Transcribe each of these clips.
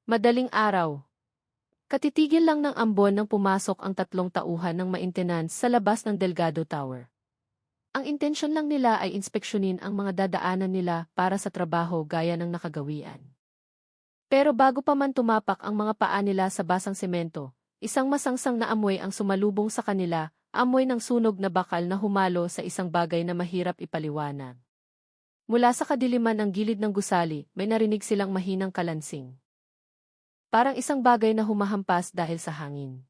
Madaling araw. Katitigil lang ng ambon nang pumasok ang tatlong tauhan ng maintenance sa labas ng Delgado Tower. Ang intensyon lang nila ay inspeksyonin ang mga dadaanan nila para sa trabaho gaya ng nakagawian. Pero bago pa man tumapak ang mga paa nila sa basang semento, isang masangsang na amoy ang sumalubong sa kanila, amoy ng sunog na bakal na humalo sa isang bagay na mahirap ipaliwanag. Mula sa kadiliman ng gilid ng gusali, may narinig silang mahinang kalansing. Parang isang bagay na humahampas dahil sa hangin.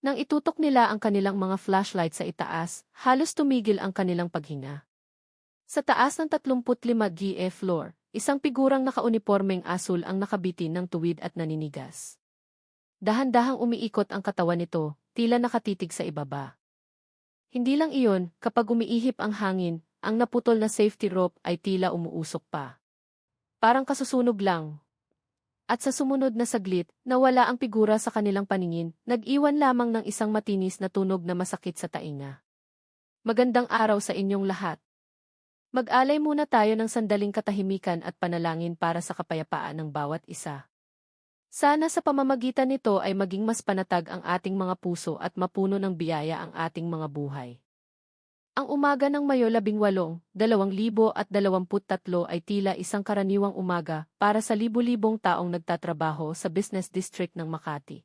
Nang itutok nila ang kanilang mga flashlight sa itaas, halos tumigil ang kanilang paghinga. Sa taas ng 35 GE floor, isang figurang nakaunipormeng asul ang nakabitin ng tuwid at naninigas. Dahan-dahang umiikot ang katawan nito, tila nakatitig sa ibaba. Hindi lang iyon, kapag umiihip ang hangin, ang naputol na safety rope ay tila umuusok pa. Parang kasusunog lang. At sa sumunod na saglit, nawala ang figura sa kanilang paningin, nag-iwan lamang ng isang matinis na tunog na masakit sa tainga. Magandang araw sa inyong lahat. Mag-alay muna tayo ng sandaling katahimikan at panalangin para sa kapayapaan ng bawat isa. Sana sa pamamagitan nito ay maging mas panatag ang ating mga puso at mapuno ng biyaya ang ating mga buhay. Ang umaga ng Mayo 18, 2023 ay tila isang karaniwang umaga para sa libu-libong taong nagtatrabaho sa Business District ng Makati.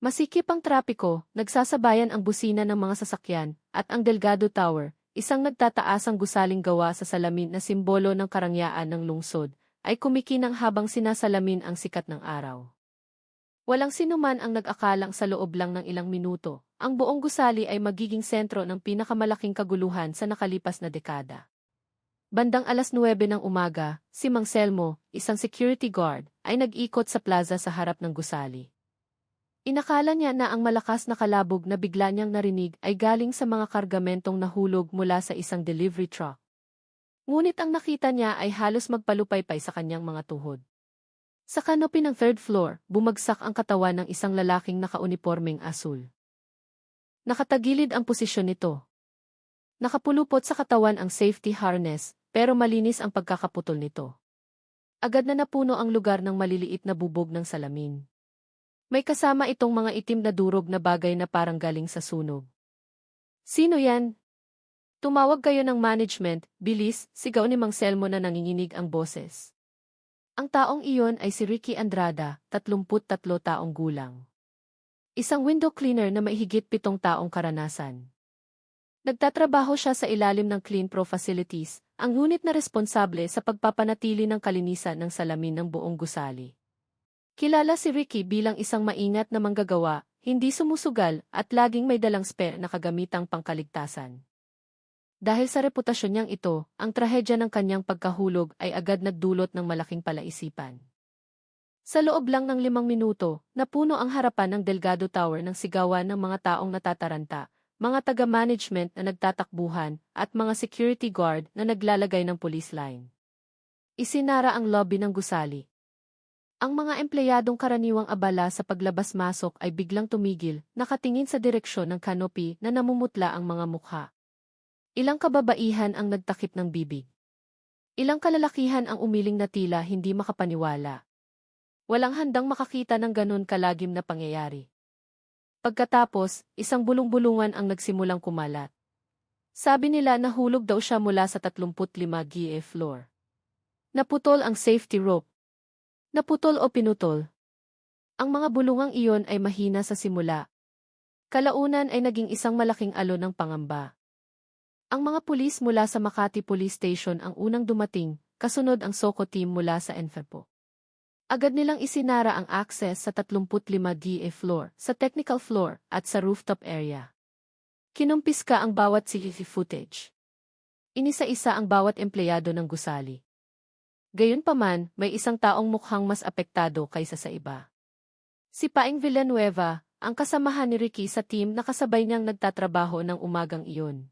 Masikip ang trapiko, nagsasabayan ang busina ng mga sasakyan, at ang Delgado Tower, isang nagtataasang gusaling gawa sa salamin na simbolo ng karangyaan ng lungsod, ay kumikinang habang sinasalamin ang sikat ng araw. Walang sinuman ang nag-akalang sa loob lang ng ilang minuto, ang buong gusali ay magiging sentro ng pinakamalaking kaguluhan sa nakalipas na dekada. Bandang 9:00 ng umaga, si Mang Selmo, isang security guard, ay nag-ikot sa plaza sa harap ng gusali. Inakala niya na ang malakas na kalabog na bigla niyang narinig ay galing sa mga kargamentong nahulog mula sa isang delivery truck. Ngunit ang nakita niya ay halos magpalupaypay sa kanyang mga tuhod. Sa canopy ng third floor, bumagsak ang katawan ng isang lalaking nakaunipormeng asul. Nakatagilid ang posisyon nito. Nakapulupot sa katawan ang safety harness, pero malinis ang pagkakaputol nito. Agad na napuno ang lugar ng maliliit na bubog ng salamin. May kasama itong mga itim na durog na bagay na parang galing sa sunog. Sino yan? Tumawag kayo ng management, bilis, sigaw ni Mang Selmo na nanginginig ang boses. Ang taong iyon ay si Ricky Andrada, 33 taong gulang. Isang window cleaner na may higit 7 taong karanasan. Nagtatrabaho siya sa ilalim ng Clean Pro Facilities, ang unit na responsable sa pagpapanatili ng kalinisan ng salamin ng buong gusali. Kilala si Ricky bilang isang maingat na manggagawa, hindi sumusugal at laging may dalang spare na kagamitang pangkaligtasan. Dahil sa reputasyon niyang ito, ang trahedya ng kanyang pagkahulog ay agad nagdulot ng malaking palaisipan. Sa loob lang ng 5 minuto, napuno ang harapan ng Delgado Tower ng sigawan ng mga taong natataranta, mga taga-management na nagtatakbuhan, at mga security guard na naglalagay ng police line. Isinara ang lobby ng gusali. Ang mga empleyadong karaniwang abala sa paglabas-masok ay biglang tumigil, nakatingin sa direksyon ng canopy na namumutla ang mga mukha. Ilang kababaihan ang nagtakip ng bibig. Ilang kalalakihan ang umiling na tila hindi makapaniwala. Walang handang makakita ng ganun kalagim na pangyayari. Pagkatapos, isang bulong-bulungan ang nagsimulang kumalat. Sabi nila nahulog daw siya mula sa 35 GE floor. Naputol ang safety rope. Naputol o pinutol. Ang mga bulungang iyon ay mahina sa simula. Kalaunan ay naging isang malaking alon ng pangamba. Ang mga pulis mula sa Makati Police Station ang unang dumating, kasunod ang SOCO team mula sa NFEPO. Agad nilang isinara ang access sa 35 GE floor, sa technical floor, at sa rooftop area. Kinumpiska ang bawat CCTV footage. Inisa-isa ang bawat empleyado ng gusali. Gayunpaman, may isang taong mukhang mas apektado kaysa sa iba. Si Paing Villanueva, ang kasamahan ni Ricky sa team na kasabay niyang nagtatrabaho ng umagang iyon.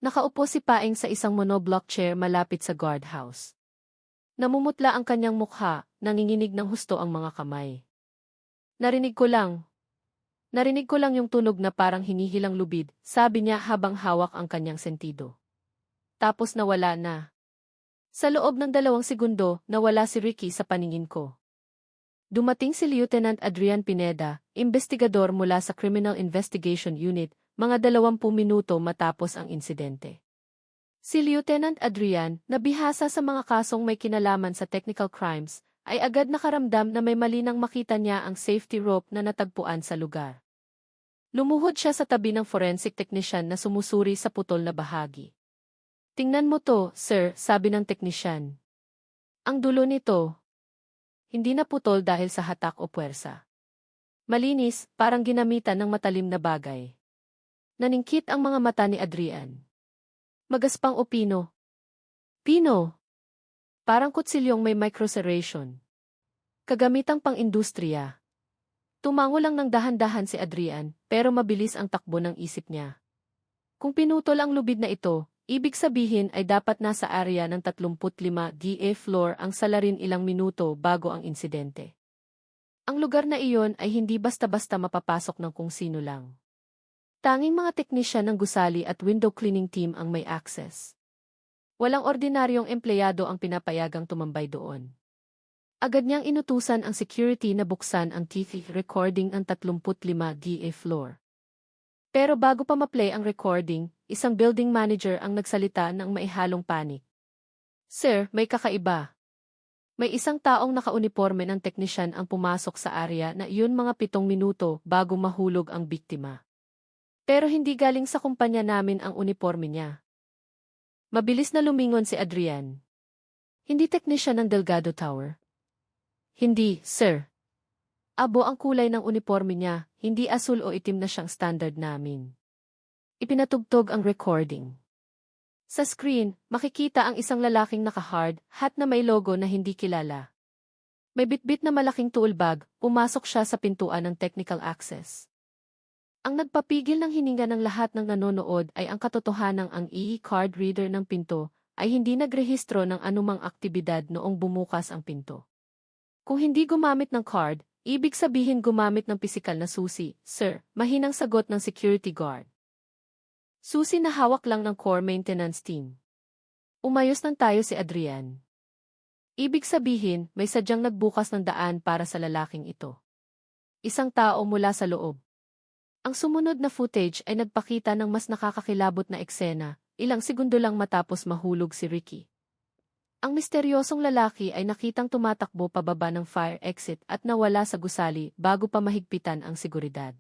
Nakaupo si Paing sa isang monoblock chair malapit sa guardhouse. Namumutla ang kanyang mukha, nanginginig ng husto ang mga kamay. Narinig ko lang yung tunog na parang hinihilang lubid, sabi niya habang hawak ang kanyang sentido. Tapos nawala na. Sa loob ng 2 segundo, nawala si Ricky sa paningin ko. Dumating si Lieutenant Adrian Pineda, investigador mula sa Criminal Investigation Unit, mga 20 minuto matapos ang insidente. Si Lieutenant Adrian, na bihasa sa mga kasong may kinalaman sa technical crimes, ay agad nakaramdam na may mali nang makita niya ang safety rope na natagpuan sa lugar. Lumuhod siya sa tabi ng forensic technician na sumusuri sa putol na bahagi. "Tingnan mo to, sir," sabi ng technician. "Ang dulo nito, hindi na putol dahil sa hatak o puwersa. Malinis, parang ginamitan ng matalim na bagay." Naningkit ang mga mata ni Adrian. Magaspang o pino? Pino. Parang kutsilyong may microserration. Kagamitang pang-industriya. Tumango lang ng dahan-dahan si Adrian, pero mabilis ang takbo ng isip niya. Kung pinutol ang lubid na ito, ibig sabihin ay dapat nasa area ng 35 GA floor ang salarin ilang minuto bago ang insidente. Ang lugar na iyon ay hindi basta-basta mapapasok ng kung sino lang. Tanging mga teknisyan ng gusali at window cleaning team ang may access. Walang ordinaryong empleyado ang pinapayagang tumambay doon. Agad niyang inutusan ang security na buksan ang TV recording ng 35 GA floor. Pero bago pa ma-play ang recording, isang building manager ang nagsalita ng maihalong panik. "Sir, may kakaiba. May isang taong nakauniporme ng teknisyan ang pumasok sa area na iyon mga 7 minuto bago mahulog ang biktima. Pero hindi galing sa kumpanya namin ang uniporme niya." Mabilis na lumingon si Adrian. "Hindi teknisyan ng Delgado Tower?" "Hindi, sir. Abo ang kulay ng uniporme niya, hindi asul o itim na siyang standard namin." Ipinatugtog ang recording. Sa screen, makikita ang isang lalaking naka-hard hat na may logo na hindi kilala. May bitbit na malaking tool bag, pumasok siya sa pintuan ng technical access. Ang nagpapigil ng hininga ng lahat ng nanonood ay ang katotohanang ang e-card reader ng pinto ay hindi nagrehistro ng anumang aktibidad noong bumukas ang pinto. "Kung hindi gumamit ng card, ibig sabihin gumamit ng pisikal na susi, sir," mahinang sagot ng security guard. "Susi na hawak lang ng core maintenance team." Umayos ng tayo si Adrian. Ibig sabihin, may sadyang nagbukas ng daan para sa lalaking ito. Isang tao mula sa loob. Ang sumunod na footage ay nagpakita ng mas nakakakilabot na eksena, ilang segundo lang matapos mahulog si Ricky. Ang misteryosong lalaki ay nakitang tumatakbo pababa ng fire exit at nawala sa gusali bago pa mahigpitan ang seguridad.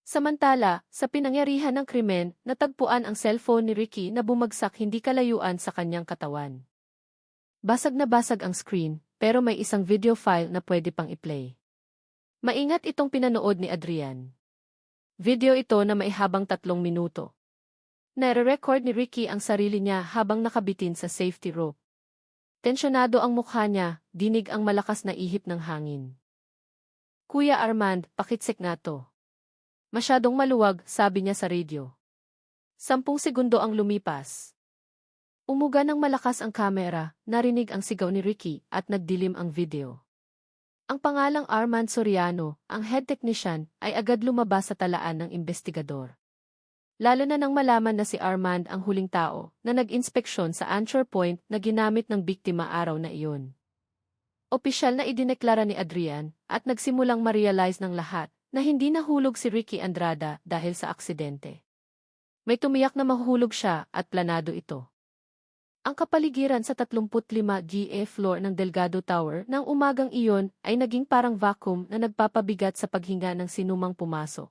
Samantala, sa pinangyarihan ng krimen, natagpuan ang cellphone ni Ricky na bumagsak hindi kalayuan sa kanyang katawan. Basag na basag ang screen, pero may isang video file na pwede pang i-play. Maingat itong pinanood ni Adrian. Video ito na maihabang 3 minuto. Nare-record ni Ricky ang sarili niya habang nakabitin sa safety rope. Tensyonado ang mukha niya, dinig ang malakas na ihip ng hangin. "Kuya Armand, pakitsik nga to. Masyadong maluwag," sabi niya sa radio. 10 segundo ang lumipas. Umuga ng malakas ang kamera, narinig ang sigaw ni Ricky at nagdilim ang video. Ang pangalang Armand Soriano, ang head technician, ay agad lumabas sa talaan ng investigador. Lalo na nang malaman na si Armand ang huling tao na nag-inspeksyon sa anchor point na ginamit ng biktima araw na iyon. Opisyal na idineklara ni Adrian at nagsimulang ma-realize ng lahat na hindi nahulog si Ricky Andrada dahil sa aksidente. May tumiyak na mahuhulog siya at planado ito. Ang kapaligiran sa 35 GA floor ng Delgado Tower ng umagang iyon ay naging parang vacuum na nagpapabigat sa paghinga ng sinumang pumasok.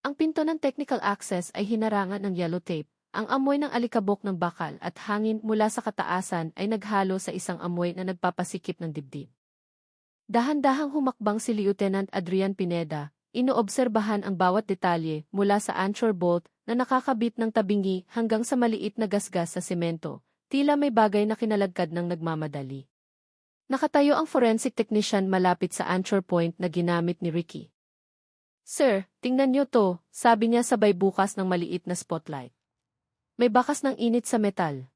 Ang pinto ng technical access ay hinarangan ng yellow tape. Ang amoy ng alikabok ng bakal at hangin mula sa kataasan ay naghalo sa isang amoy na nagpapasikip ng dibdib. Dahan-dahang humakbang si Lieutenant Adrian Pineda, inoobserbahan ang bawat detalye mula sa anchor bolt na nakakabit ng tabingi hanggang sa maliit na gasgas sa semento. Tila may bagay na kinalagkad ng nagmamadali. Nakatayo ang forensic technician malapit sa anchor point na ginamit ni Ricky. "Sir, tingnan niyo to," sabi niya sabay bukas ng maliit na spotlight. May bakas ng init sa metal.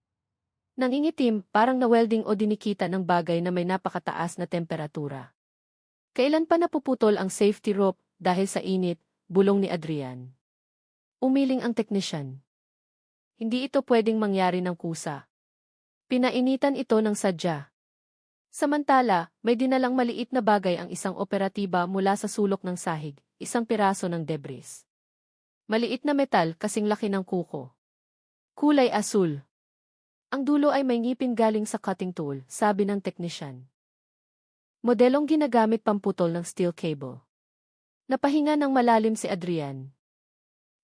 Nangingitim, parang na-welding o dinikita ng bagay na may napakataas na temperatura. "Kailan pa napuputol ang safety rope dahil sa init?" bulong ni Adrian. Umiling ang technician. "Hindi ito pwedeng mangyari ng kusa. Pinainitan ito ng sadya." Samantala, may dinalang maliit na bagay ang isang operatiba mula sa sulok ng sahig, isang piraso ng debris. Maliit na metal kasing laki ng kuko. Kulay asul. Ang dulo ay may ngipin galing sa cutting tool, sabi ng teknisyan. Modelong ginagamit pamputol ng steel cable. Napahinga ng malalim si Adrian.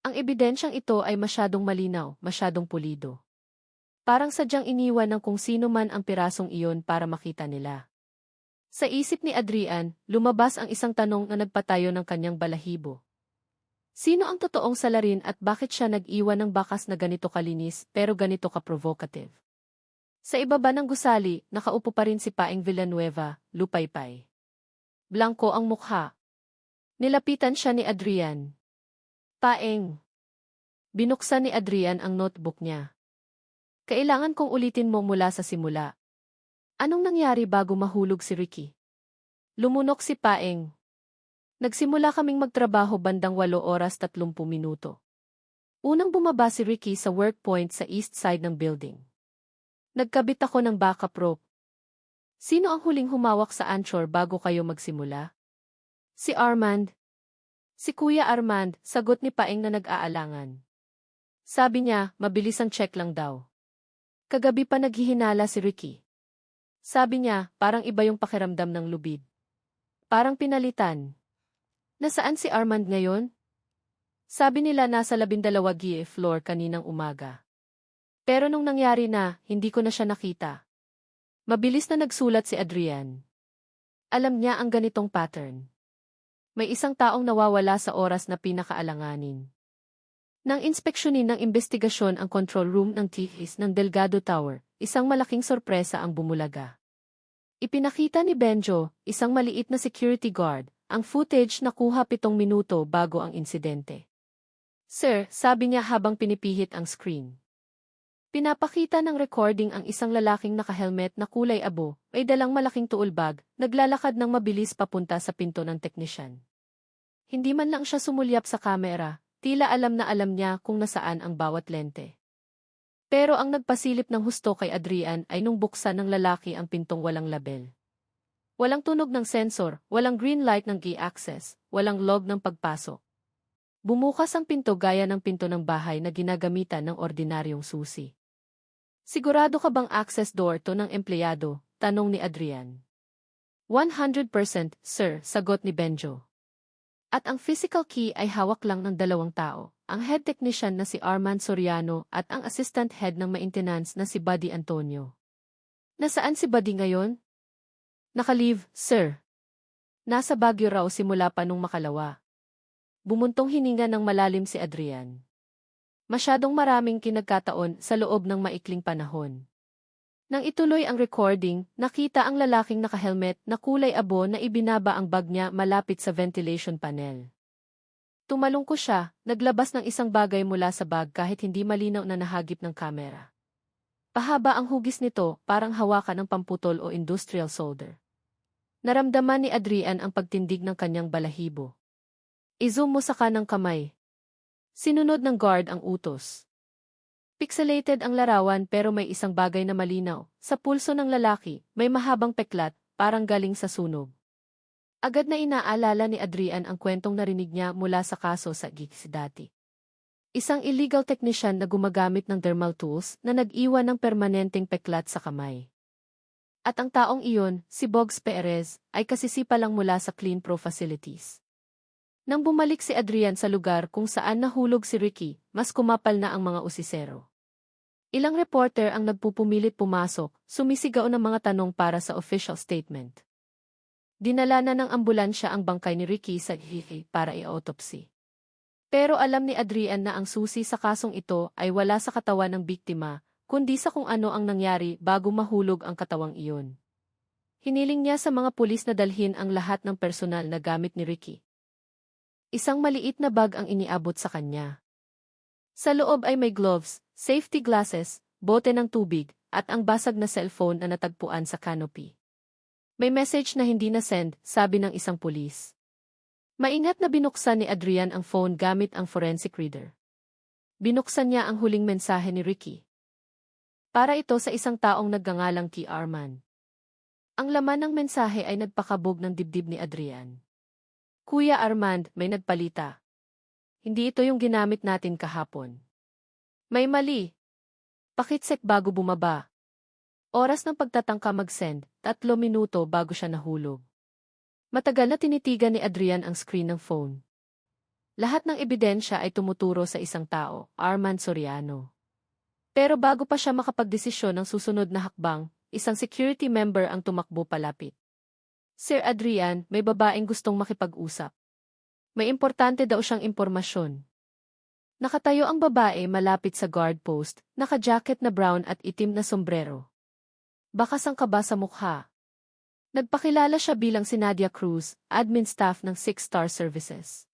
Ang ebidensyang ito ay masyadong malinaw, masyadong pulido. Parang sadyang iniwan ng kung sino man ang pirasong iyon para makita nila. Sa isip ni Adrian, lumabas ang isang tanong na nagpatayo ng kanyang balahibo. Sino ang totoong salarin at bakit siya nag-iwan ng bakas na ganito kalinis pero ganito ka-provocative? Sa ibaba ng gusali, nakaupo pa rin si Paeng Villanueva, lupaypay. Blanko ang mukha. Nilapitan siya ni Adrian. Paeng. Binuksan ni Adrian ang notebook niya. Kailangan kong ulitin mo mula sa simula. Anong nangyari bago mahulog si Ricky? Lumunok si Paeng. Nagsimula kaming magtrabaho bandang 8:30. Unang bumaba si Ricky sa work point sa east side ng building. Nagkabit ako ng backup rope. Sino ang huling humawak sa anchor bago kayo magsimula? Si Armand. Si Kuya Armand, sagot ni Paeng na nag-aalangan. Sabi niya, mabilis ang check lang daw. Kagabi pa naghihinala si Ricky. Sabi niya, parang iba yung pakiramdam ng lubid. Parang pinalitan. Nasaan si Armand ngayon? Sabi nila nasa 12 floor kaninang umaga. Pero nung nangyari na, hindi ko na siya nakita. Mabilis na nagsulat si Adrian. Alam niya ang ganitong pattern. May isang taong nawawala sa oras na pinakaalanganin. Nang inspeksyonin ng investigasyon ang control room ng TIS ng Delgado Tower, isang malaking sorpresa ang bumulaga. Ipinakita ni Benjo, isang maliit na security guard, ang footage na kuha 7 minuto bago ang insidente. Sir, sabi niya habang pinipihit ang screen. Pinapakita ng recording ang isang lalaking naka-helmet na kulay abo, ay dalang malaking toolbag, naglalakad ng mabilis papunta sa pinto ng teknisyan. Hindi man lang siya sumulyap sa kamera, tila alam na alam niya kung nasaan ang bawat lente. Pero ang nagpasilip ng husto kay Adrian ay nung buksan ng lalaki ang pintong walang label. Walang tunog ng sensor, walang green light ng key access, walang log ng pagpasok. Bumukas ang pinto gaya ng pinto ng bahay na ginagamitan ng ordinaryong susi. Sigurado ka bang access door to ng empleyado? Tanong ni Adrian. 100%, sir, sagot ni Benjo. At ang physical key ay hawak lang ng 2 tao, ang head technician na si Armand Soriano at ang assistant head ng maintenance na si Buddy Antonio. Nasaan si Buddy ngayon? Naka-leave, sir. Nasa Baguio raw simula pa nung makalawa. Bumuntong hininga ng malalim si Adrian. Masyadong maraming kinagkataon sa loob ng maikling panahon. Nang ituloy ang recording, nakita ang lalaking naka-helmet na kulay abo na ibinaba ang bag niya malapit sa ventilation panel. Tumalong ko siya, naglabas ng isang bagay mula sa bag kahit hindi malinaw na nahagip ng kamera. Pahaba ang hugis nito, parang hawakan ng pamputol o industrial solder. Naramdaman ni Adrian ang pagtindig ng kanyang balahibo. I-zoom mo sa kanang kamay. Sinunod ng guard ang utos. Pixelated ang larawan pero may isang bagay na malinaw. Sa pulso ng lalaki, may mahabang peklat, parang galing sa sunog. Agad na inaalala ni Adrian ang kwentong narinig niya mula sa kaso sa GICS dati. Isang illegal technician na gumagamit ng thermal tools na nag-iwan ng permanenteng peklat sa kamay. At ang taong iyon, si Bogs Perez, ay kasisipa lang mula sa Clean Pro Facilities. Nang bumalik si Adrian sa lugar kung saan nahulog si Ricky, mas kumapal na ang mga usisero. Ilang reporter ang nagpupumilit pumasok, sumisigaw ng mga tanong para sa official statement. Dinala na ng ambulansya ang bangkay ni Ricky sa GICS para i-autopsy. Pero alam ni Adrian na ang susi sa kasong ito ay wala sa katawan ng biktima, kundi sa kung ano ang nangyari bago mahulog ang katawang iyon. Hiniling niya sa mga pulis na dalhin ang lahat ng personal na gamit ni Ricky. Isang maliit na bag ang iniabot sa kanya. Sa loob ay may gloves, safety glasses, bote ng tubig, at ang basag na cellphone na natagpuan sa canopy. May message na hindi na-send, sabi ng isang pulis. Maingat na binuksan ni Adrian ang phone gamit ang forensic reader. Binuksan niya ang huling mensahe ni Ricky. Para ito sa isang taong nagngangalang Key Arman. Ang laman ng mensahe ay nagpakabog ng dibdib ni Adrian. Kuya Armand, may nagpalita. Hindi ito yung ginamit natin kahapon. May mali. Pakitsek bago bumaba. Oras ng pagtatangka mag-send, 3 minuto bago siya nahulog. Matagal na tinitigan ni Adrian ang screen ng phone. Lahat ng ebidensya ay tumuturo sa isang tao, Armand Soriano. Pero bago pa siya makapagdesisyon ng susunod na hakbang, isang security member ang tumakbo palapit. Sir Adrian, may babaeng gustong makipag-usap. May importante daw siyang impormasyon. Nakatayo ang babae malapit sa guard post, naka-jacket na brown at itim na sombrero. Bakas ang kaba sa mukha. Nagpakilala siya bilang si Nadia Cruz, admin staff ng 6-Star Services.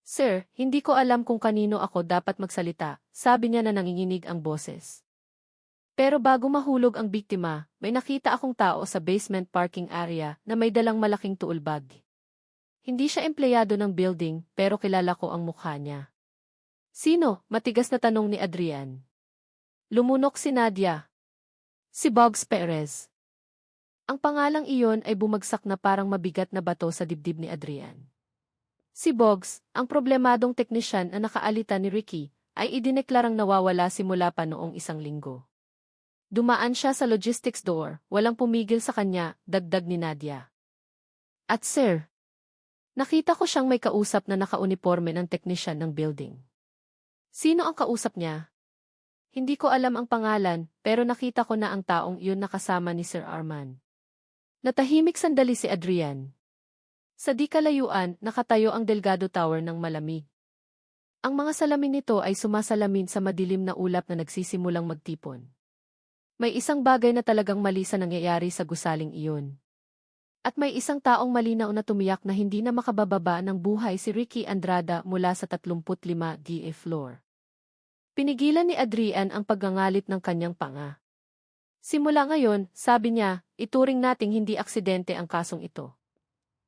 Sir, hindi ko alam kung kanino ako dapat magsalita, sabi niya na nanginginig ang boses. Pero bago mahulog ang biktima, may nakita akong tao sa basement parking area na may dalang malaking toolbag. Hindi siya empleyado ng building, pero kilala ko ang mukha niya. Sino? Matigas na tanong ni Adrian. Lumunok si Nadia. Si Boggs Perez. Ang pangalang iyon ay bumagsak na parang mabigat na bato sa dibdib ni Adrian. Si Boggs, ang problemadong teknisyan na nakaalita ni Ricky, ay idineklarang nawawala simula pa noong 1 linggo. Dumaan siya sa logistics door, walang pumigil sa kanya, dagdag ni Nadia. At sir, nakita ko siyang may kausap na nakauniforme ng teknisyan ng building. Sino ang kausap niya? Hindi ko alam ang pangalan, pero nakita ko na ang taong iyon nakasama ni Sir Armand. Natahimik sandali si Adrian. Sa di kalayuan, nakatayo ang Delgado Tower ng malamig. Ang mga salamin nito ay sumasalamin sa madilim na ulap na nagsisimulang magtipon. May isang bagay na talagang mali sa nangyayari sa gusaling iyon. At may isang taong malinaw na tumiyak na hindi na makabababa ng buhay si Ricky Andrada mula sa 35 GA floor. Pinigilan ni Adrian ang paggangalit ng kanyang panga. Simula ngayon, sabi niya, ituring nating hindi aksidente ang kasong ito.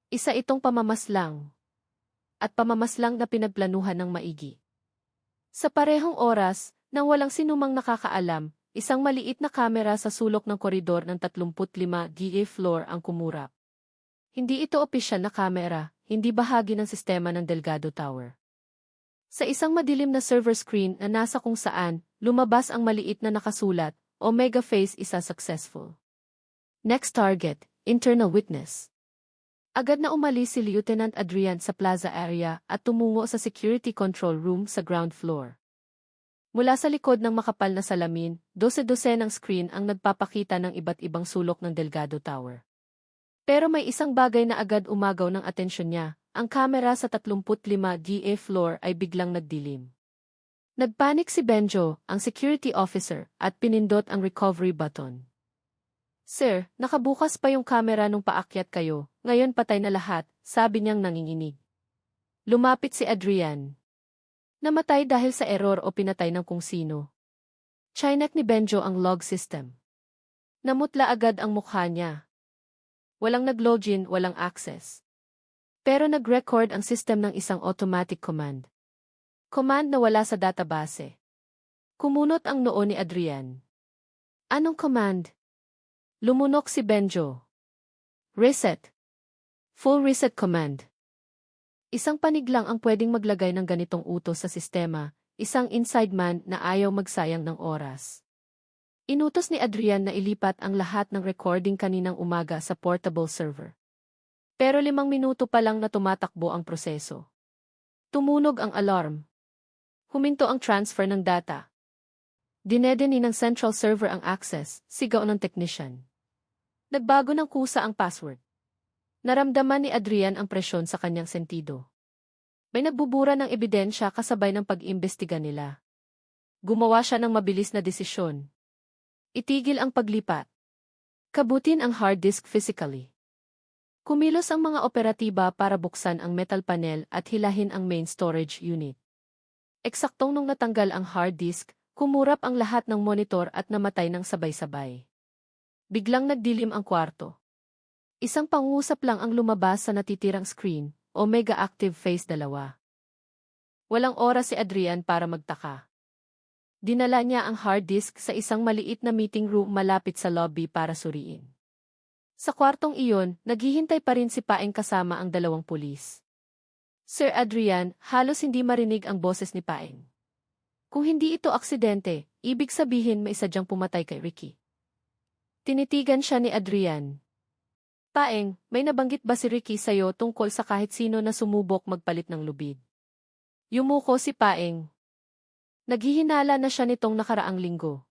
Isa itong pamamaslang. At pamamaslang na pinagplanuhan ng maigi. Sa parehong oras, nang walang sinumang nakakaalam, isang maliit na kamera sa sulok ng koridor ng 35 GA floor ang kumurap. Hindi ito opisyal na kamera, hindi bahagi ng sistema ng Delgado Tower. Sa isang madilim na server screen na nasa kung saan, lumabas ang maliit na nakasulat, Omega Phase isa successful. Next target, internal witness. Agad na umalis si Lieutenant Adrian sa plaza area at tumungo sa security control room sa ground floor. Mula sa likod ng makapal na salamin, 12 ng screen ang nagpapakita ng iba't ibang sulok ng Delgado Tower. Pero may isang bagay na agad umagaw ng atensyon niya, ang kamera sa 35 GA floor ay biglang nagdilim. Nagpanik si Benjo, ang security officer, at pinindot ang recovery button. Sir, nakabukas pa yung kamera nung paakyat kayo, ngayon patay na lahat, sabi niyang nanginginig. Lumapit si Adrian. Namatay dahil sa error o pinatay ng kung sino. Chinek ni Benjo ang log system. Namutla agad ang mukha niya. Walang nag-login, walang access. Pero nag-record ang system ng isang automatic command. Command na wala sa database. Kumunot ang noo ni Adrian. Anong command? Lumunok si Benjo. Reset. Full reset command. Isang panig lang ang pwedeng maglagay ng ganitong utos sa sistema, isang inside man na ayaw magsayang ng oras. Inutos ni Adrian na ilipat ang lahat ng recording kaninang umaga sa portable server. Pero 5 minuto pa lang na tumatakbo ang proseso. Tumunog ang alarm. Huminto ang transfer ng data. Dinedeni ng central server ang access, sigaw ng technician. Nagbago ng kusa ang password. Naramdaman ni Adrian ang presyon sa kanyang sentido. May nagbubura ng ebidensya kasabay ng pag-imbestiga nila. Gumawa siya ng mabilis na desisyon. Itigil ang paglipat. Kabutin ang hard disk physically. Kumilos ang mga operatiba para buksan ang metal panel at hilahin ang main storage unit. Eksaktong nung natanggal ang hard disk, kumurap ang lahat ng monitor at namatay ng sabay-sabay. Biglang nagdilim ang kwarto. Isang pangusap lang ang lumabas sa natitirang screen, Omega Active Phase 2. Walang oras si Adrian para magtaka. Dinala niya ang hard disk sa isang maliit na meeting room malapit sa lobby para suriin. Sa kwartong iyon, naghihintay pa rin si Paeng kasama ang dalawang pulis. Sir Adrian, halos hindi marinig ang boses ni Paeng. Kung hindi ito aksidente, ibig sabihin may sadyang pumatay kay Ricky. Tinitigan siya ni Adrian. Paeng, may nabanggit ba si Ricky sa'yo tungkol sa kahit sino na sumubok magpalit ng lubid? Yumuko si Paeng. Naghihinala na siya nitong nakaraang linggo.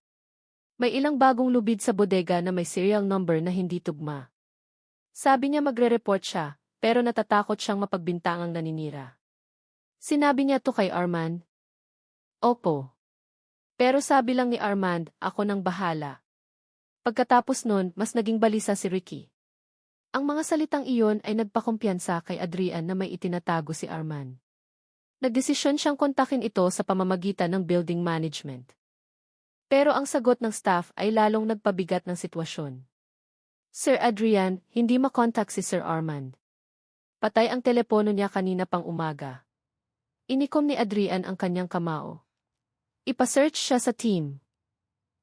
May ilang bagong lubid sa bodega na may serial number na hindi tugma. Sabi niya magre-report siya, pero natatakot siyang mapagbintangang naninira. Sinabi niya to kay Armand? Opo. Pero sabi lang ni Armand, ako nang bahala. Pagkatapos nun, mas naging balisa si Ricky. Ang mga salitang iyon ay nagpakumpiyansa kay Adrian na may itinatago si Armand. Nagdesisyon siyang kontakin ito sa pamamagitan ng building management. Pero ang sagot ng staff ay lalong nagpabigat ng sitwasyon. Sir Adrian, hindi makontak si Sir Armand. Patay ang telepono niya kanina pang umaga. Inikom ni Adrian ang kanyang kamao. Ipa-search siya sa team.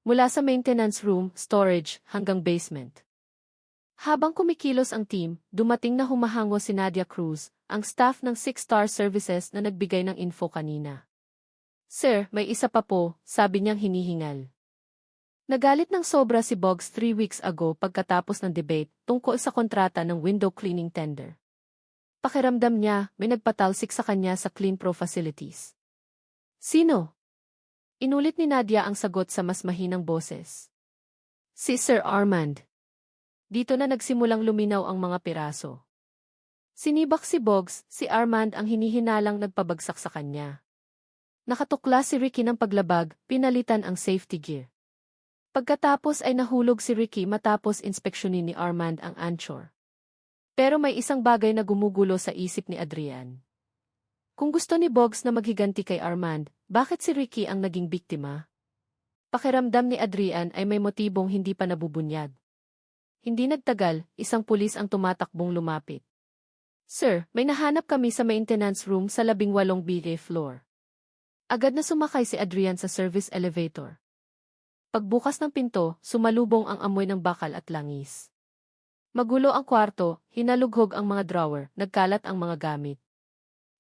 Mula sa maintenance room, storage, hanggang basement. Habang kumikilos ang team, dumating na humahango si Nadia Cruz, ang staff ng 6-star services na nagbigay ng info kanina. Sir, may isa pa po, sabi niyang hinihingal. Nagalit ng sobra si Boggs 3 weeks ago pagkatapos ng debate tungkol sa kontrata ng window cleaning tender. Pakiramdam niya, may nagpatalsik sa kanya sa CleanPro facilities. Sino? Inulit ni Nadia ang sagot sa mas mahinang boses. Si Sir Armand. Dito na nagsimulang luminaw ang mga piraso. Sinibak si Boggs, si Armand ang hinihinalang nagpabagsak sa kanya. Nakatukla si Ricky ng paglabag, pinalitan ang safety gear. Pagkatapos ay nahulog si Ricky matapos inspeksyonin ni Armand ang anchor. Pero may isang bagay na gumugulo sa isip ni Adrian. Kung gusto ni Boggs na maghiganti kay Armand, bakit si Ricky ang naging biktima? Pakiramdam ni Adrian ay may motibong hindi pa nabubunyag. Hindi nagtagal, isang pulis ang tumatakbong lumapit. Sir, may nahanap kami sa maintenance room sa 18B floor. Agad na sumakay si Adrian sa service elevator. Pagbukas ng pinto, sumalubong ang amoy ng bakal at langis. Magulo ang kwarto, hinalughog ang mga drawer, nagkalat ang mga gamit.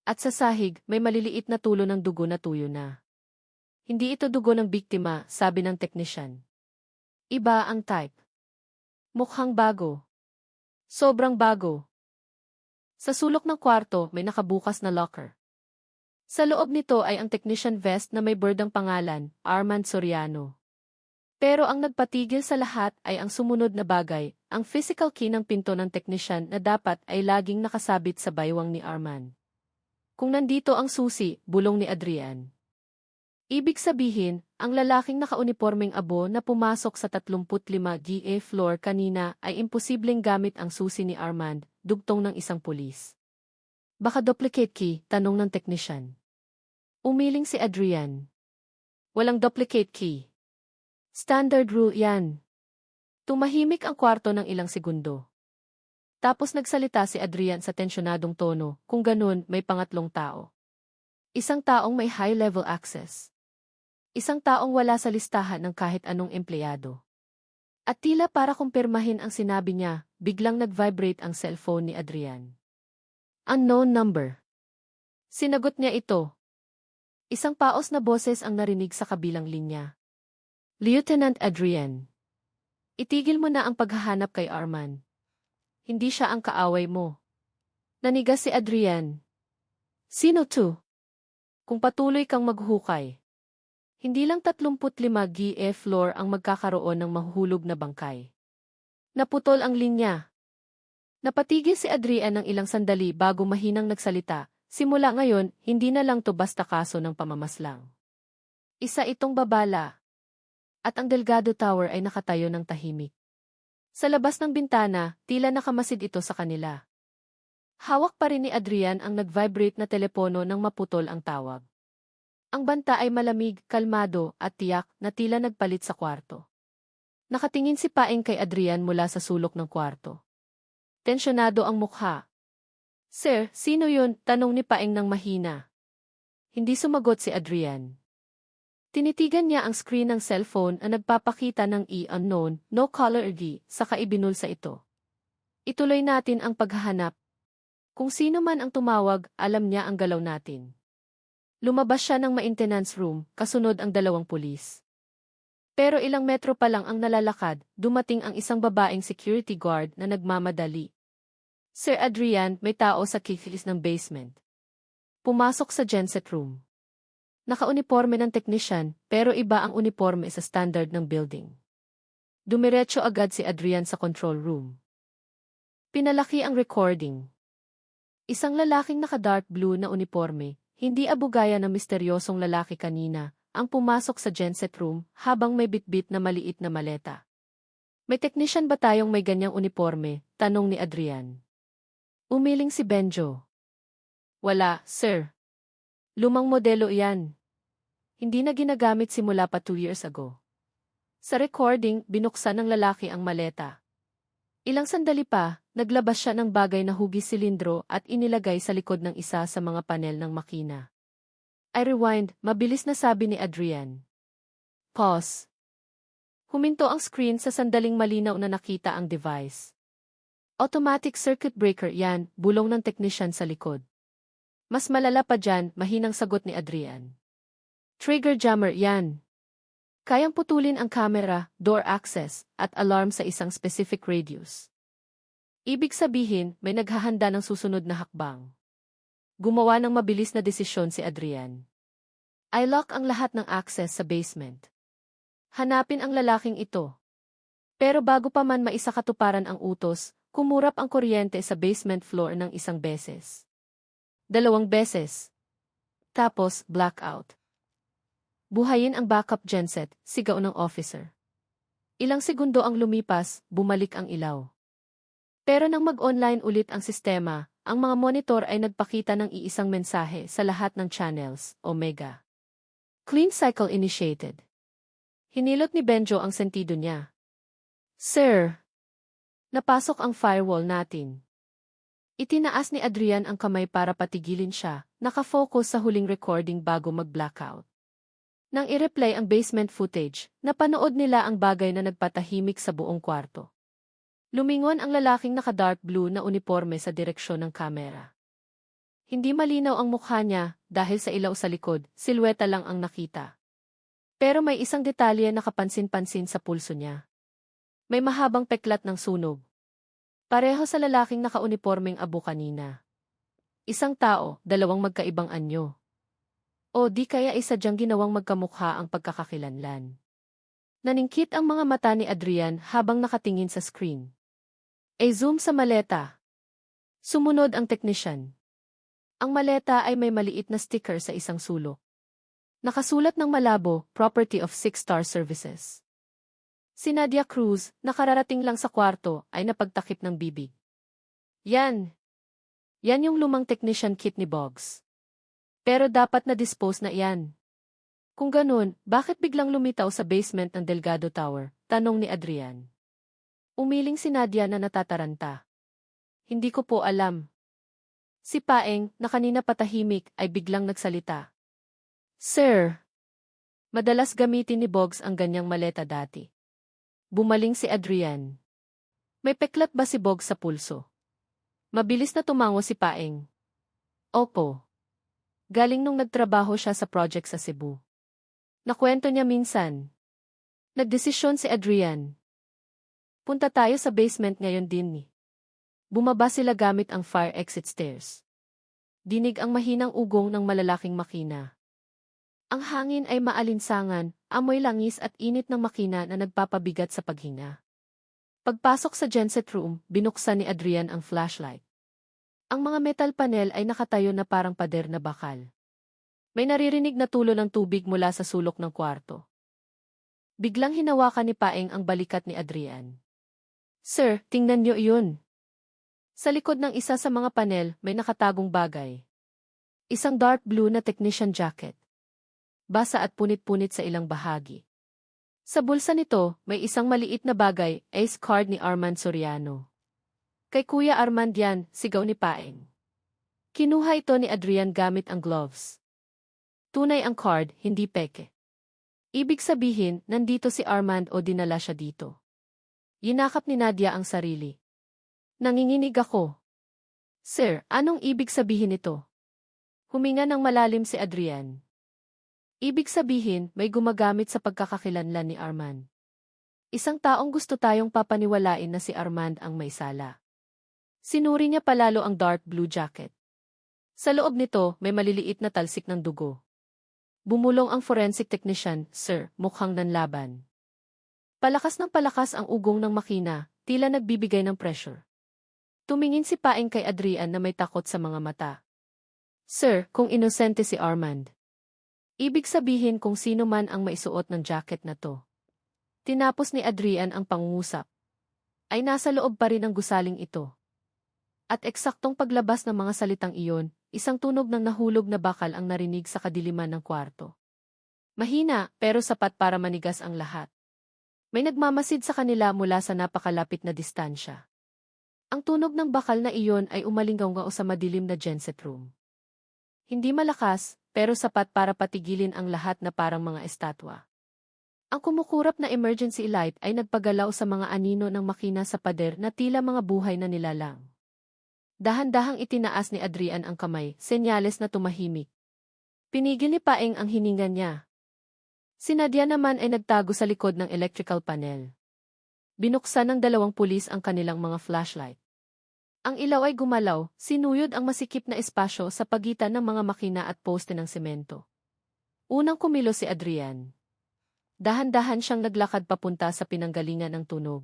At sa sahig, may maliliit na tulo ng dugo na tuyo na. Hindi ito dugo ng biktima, sabi ng teknisyan. Iba ang type. Mukhang bago. Sobrang bago. Sa sulok ng kwarto, may nakabukas na locker. Sa loob nito ay ang technician vest na may bordang pangalan, Armand Soriano. Pero ang nagpatigil sa lahat ay ang sumunod na bagay, ang physical key ng pinto ng technician na dapat ay laging nakasabit sa baywang ni Armand. Kung nandito ang susi, bulong ni Adrian. Ibig sabihin, ang lalaking nakaunipormeng abo na pumasok sa 35 GA floor kanina ay imposibleng gamit ang susi ni Armand, dugtong ng isang pulis. Baka duplicate key, tanong ng technician. Umiling si Adrian. Walang duplicate key. Standard rule yan. Tumahimik ang kwarto ng ilang segundo. Tapos nagsalita si Adrian sa tensyonadong tono, kung ganun may pangatlong tao. Isang taong may high-level access. Isang taong wala sa listahan ng kahit anong empleyado. At tila para kumpirmahin ang sinabi niya, biglang nag-vibrate ang cellphone ni Adrian. Unknown number. Sinagot niya ito. Isang paos na boses ang narinig sa kabilang linya. Lieutenant Adrian. Itigil mo na ang paghahanap kay Armand. Hindi siya ang kaaway mo. Nanigas si Adrian. Sino to? Kung patuloy kang maghukay. Hindi lang 35 GA floor ang magkakaroon ng mahuhulog na bangkay. Naputol ang linya. Napatigil si Adrian ng ilang sandali bago mahinang nagsalita. Simula ngayon, hindi na lang to basta kaso ng pamamaslang. Isa itong babala. At ang Delgado Tower ay nakatayo ng tahimik. Sa labas ng bintana, tila nakamasid ito sa kanila. Hawak pa rin ni Adrian ang nag-vibrate na telepono nang maputol ang tawag. Ang banta ay malamig, kalmado, at tiyak na tila nagpalit sa kwarto. Nakatingin si Paeng kay Adrian mula sa sulok ng kwarto. Tensyonado ang mukha. Sir, sino yun? Tanong ni Paeng ng mahina. Hindi sumagot si Adrian. Tinitigan niya ang screen ng cellphone na nagpapakita ng unknown, no caller ID, saka ibinulsa ito. Ituloy natin ang paghahanap. Kung sino man ang tumawag, alam niya ang galaw natin. Lumabas siya ng maintenance room, kasunod ang 2 pulis. Pero ilang metro pa lang ang nalalakad, dumating ang isang babaeng security guard na nagmamadali. Sir Adrian, may tao sa kikilis ng basement. Pumasok sa genset room. Naka-uniforme ng technician, pero iba ang uniforme sa standard ng building. Dumiretso agad si Adrian sa control room. Pinalaki ang recording. Isang lalaking naka-dark blue na uniforme, hindi abugaya ng misteryosong lalaki kanina, ang pumasok sa genset room habang may bitbit na maliit na maleta. May technician ba tayong may ganyang uniforme? Tanong ni Adrian. Umiling si Benjo. Wala, sir. Lumang modelo iyan. Hindi na ginagamit simula pa 2 years ago. Sa recording, binuksan ng lalaki ang maleta. Ilang sandali pa, naglabas siya ng bagay na hugis silindro at inilagay sa likod ng isa sa mga panel ng makina. I rewind, mabilis na sabi ni Adrian. Pause. Huminto ang screen sa sandaling malinaw na nakita ang device. Automatic circuit breaker yan, bulong ng technician sa likod. Mas malala pa dyan, mahinang sagot ni Adrian. Trigger jammer yan. Kayang putulin ang camera, door access, at alarm sa isang specific radius. Ibig sabihin, may naghahanda ng susunod na hakbang. Gumawa ng mabilis na desisyon si Adrian. I-lock ang lahat ng access sa basement. Hanapin ang lalaking ito. Pero bago pa man maisakatuparan ang utos, kumurap ang kuryente sa basement floor ng 1 beses. 2 beses. Tapos, blackout. Buhayin ang backup genset, sigaw ng officer. Ilang segundo ang lumipas, bumalik ang ilaw. Pero nang mag-online ulit ang sistema, ang mga monitor ay nagpakita ng iisang mensahe sa lahat ng channels, Omega. Clean cycle initiated. Hinilot ni Benjo ang sentido niya. Sir, napasok ang firewall natin. Itinaas ni Adrian ang kamay para patigilin siya, nakafocus sa huling recording bago mag-blackout. Nang i-replay ang basement footage, napanood nila ang bagay na nagpatahimik sa buong kwarto. Lumingon ang lalaking naka-dark blue na uniforme sa direksyon ng kamera. Hindi malinaw ang mukha niya dahil sa ilaw sa likod, silweta lang ang nakita. Pero may isang detalye na kapansin-pansin sa pulso niya. May mahabang peklat ng sunog. Pareho sa lalaking naka-uniformeng abo kanina. Isang tao, 2 magkaibang anyo. O di kaya isa diyang ginawang magkamukha ang pagkakakilanlan. Naningkit ang mga mata ni Adrian habang nakatingin sa screen. Zoom sa maleta. Sumunod ang technician. Ang maleta ay may maliit na sticker sa isang sulok. Nakasulat ng malabo, property of 6-star services. Si Nadia Cruz, nakararating lang sa kwarto, ay napagtakip ng bibig. Yan. Yan yung lumang technician kit ni Boggs. Pero dapat na-dispose na iyan. Kung ganun, bakit biglang lumitaw sa basement ng Delgado Tower? Tanong ni Adrian. Umiling si Nadia na natataranta. Hindi ko po alam. Si Paeng, na kanina patahimik, ay biglang nagsalita. Sir, madalas gamitin ni Boggs ang ganyang maleta dati. Bumaling si Adrian. May peklat ba si Boggs sa pulso? Mabilis na tumango si Paeng. Opo. Galing nung nagtrabaho siya sa project sa Cebu. Nakwento niya minsan. Nagdesisyon si Adrian. Punta tayo sa basement ngayon din ni. Bumaba sila gamit ang fire exit stairs. Dinig ang mahinang ugong ng malalaking makina. Ang hangin ay maalinsangan, amoy langis at init ng makina na nagpapabigat sa paghinga. Pagpasok sa genset room, binuksan ni Adrian ang flashlight. Ang mga metal panel ay nakatayo na parang pader na bakal. May naririnig na tulo ng tubig mula sa sulok ng kwarto. Biglang hinawakan ni Paeng ang balikat ni Adrian. Sir, tingnan niyo iyon. Sa likod ng isa sa mga panel, may nakatagong bagay. Isang dark blue na technician jacket. Basa at punit-punit sa ilang bahagi. Sa bulsa nito, may isang maliit na bagay, ace card ni Armand Soriano. Kay Kuya Armand yan, sigaw ni Paeng. Kinuha ito ni Adrian gamit ang gloves. Tunay ang card, hindi peke. Ibig sabihin, nandito si Armand o dinala siya dito. Yinakap ni Nadia ang sarili. Nanginginig ako. Sir, anong ibig sabihin nito? Huminga ng malalim si Adrian. Ibig sabihin, may gumagamit sa pagkakakilanlan ni Armand. Isang taong gusto tayong papaniwalain na si Armand ang may sala. Sinuri niya palalo ang dark blue jacket. Sa loob nito, may maliliit na talsik ng dugo. Bumulong ang forensic technician, Sir, mukhang nanlaban. Palakas ng palakas ang ugong ng makina, tila nagbibigay ng pressure. Tumingin si Paeng kay Adrian na may takot sa mga mata. Sir, kung inosente si Armand. Ibig sabihin kung sino man ang maisuot ng jacket na to. Tinapos ni Adrian ang pangungusap. Ay nasa loob pa rin ang gusaling ito. At eksaktong paglabas ng mga salitang iyon, isang tunog ng nahulog na bakal ang narinig sa kadiliman ng kwarto. Mahina, pero sapat para manigas ang lahat. May nagmamasid sa kanila mula sa napakalapit na distansya. Ang tunog ng bakal na iyon ay umalinggaw sa madilim na genset room. Hindi malakas, pero sapat para patigilin ang lahat na parang mga estatwa. Ang kumukurap na emergency light ay nagpagalaw sa mga anino ng makina sa pader na tila mga buhay na nilalang. Dahan-dahang itinaas ni Adrian ang kamay, senyales na tumahimik. Pinigil ni Paeng ang hininga niya. Si Nadia naman ay nagtago sa likod ng electrical panel. Binuksan ng dalawang pulis ang kanilang mga flashlight. Ang ilaw ay gumalaw, sinuyod ang masikip na espasyo sa pagitan ng mga makina at poste ng semento. Unang kumilos si Adrian. Dahan-dahan siyang naglakad papunta sa pinanggalingan ng tunog.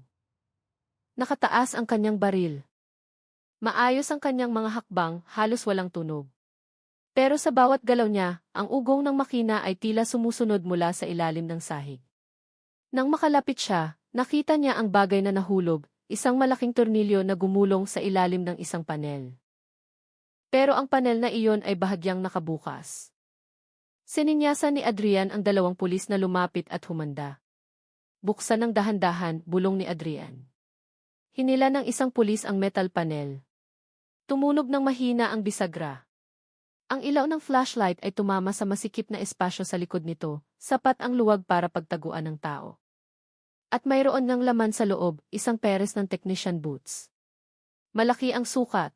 Nakataas ang kanyang baril. Maayos ang kanyang mga hakbang, halos walang tunog. Pero sa bawat galaw niya, ang ugong ng makina ay tila sumusunod mula sa ilalim ng sahig. Nang makalapit siya, nakita niya ang bagay na nahulog, isang malaking tornilyo na gumulong sa ilalim ng isang panel. Pero ang panel na iyon ay bahagyang nakabukas. Sininyasan ni Adrian ang dalawang pulis na lumapit at humanda. Buksan ng dahan-dahan, bulong ni Adrian. Hinila ng isang pulis ang metal panel. Tumunog ng mahina ang bisagra. Ang ilaw ng flashlight ay tumama sa masikip na espasyo sa likod nito, sapat ang luwag para pagtaguan ng tao. At mayroon ng laman sa loob, isang peres ng technician boots. Malaki ang sukat.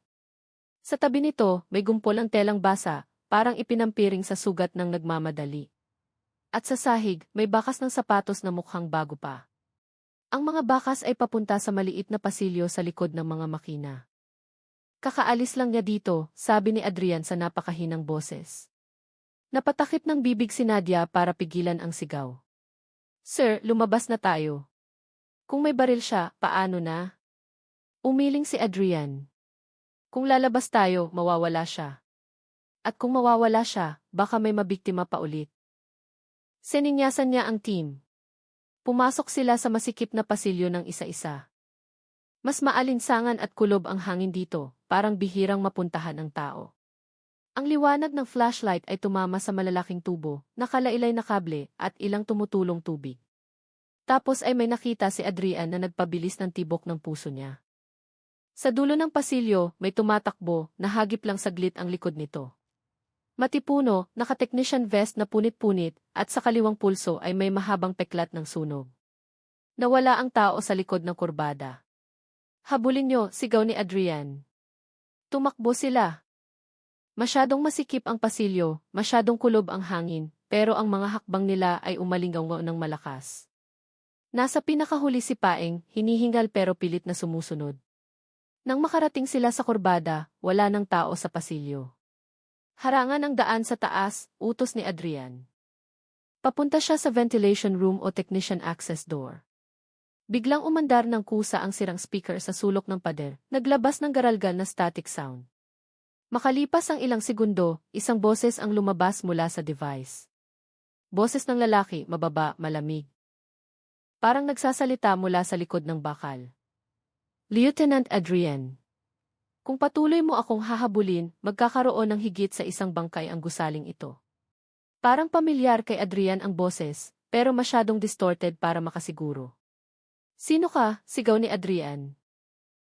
Sa tabi nito, may gumpol ang telang basa, parang ipinampiring sa sugat ng nagmamadali. At sa sahig, may bakas ng sapatos na mukhang bago pa. Ang mga bakas ay papunta sa maliit na pasilyo sa likod ng mga makina. Kakaalis lang niya dito, sabi ni Adrian sa napakahinang boses. Napatakip ng bibig si Nadia para pigilan ang sigaw. Sir, lumabas na tayo. Kung may baril siya, paano na? Umiling si Adrian. Kung lalabas tayo, mawawala siya. At kung mawawala siya, baka may mabiktima pa ulit. Sininyasan niya ang team. Pumasok sila sa masikip na pasilyo ng isa-isa. Mas maalinsangan at kulob ang hangin dito, parang bihirang mapuntahan ang tao. Ang liwanag ng flashlight ay tumama sa malalaking tubo, nakalailay na kable, at ilang tumutulong tubig. Tapos ay may nakita si Adrian na nagpabilis ng tibok ng puso niya. Sa dulo ng pasilyo, may tumatakbo, nahagip lang saglit ang likod nito. Matipuno, naka-technician vest na punit-punit, at sa kaliwang pulso ay may mahabang peklat ng sunog. Nawala ang tao sa likod ng kurbada. Habulin niyo, sigaw ni Adrian. Tumakbo sila. Masyadong masikip ang pasilyo, masyadong kulob ang hangin, pero ang mga hakbang nila ay umalingaw ng malakas. Nasa pinakahuli si Paeng, hinihingal pero pilit na sumusunod. Nang makarating sila sa kurbada, wala ng tao sa pasilyo. Harangan ang daan sa taas, utos ni Adrian. Papunta siya sa ventilation room o technician access door. Biglang umandar ng kusa ang sirang speaker sa sulok ng pader, naglabas ng garalgal na static sound. Makalipas ang ilang segundo, isang boses ang lumabas mula sa device. Boses ng lalaki, mababa, malamig. Parang nagsasalita mula sa likod ng bakal. Lieutenant Adrian. Kung patuloy mo akong hahabulin, magkakaroon ng higit sa isang bangkay ang gusaling ito. Parang pamilyar kay Adrian ang boses, pero masyadong distorted para makasiguro. Sino ka? Sigaw ni Adrian.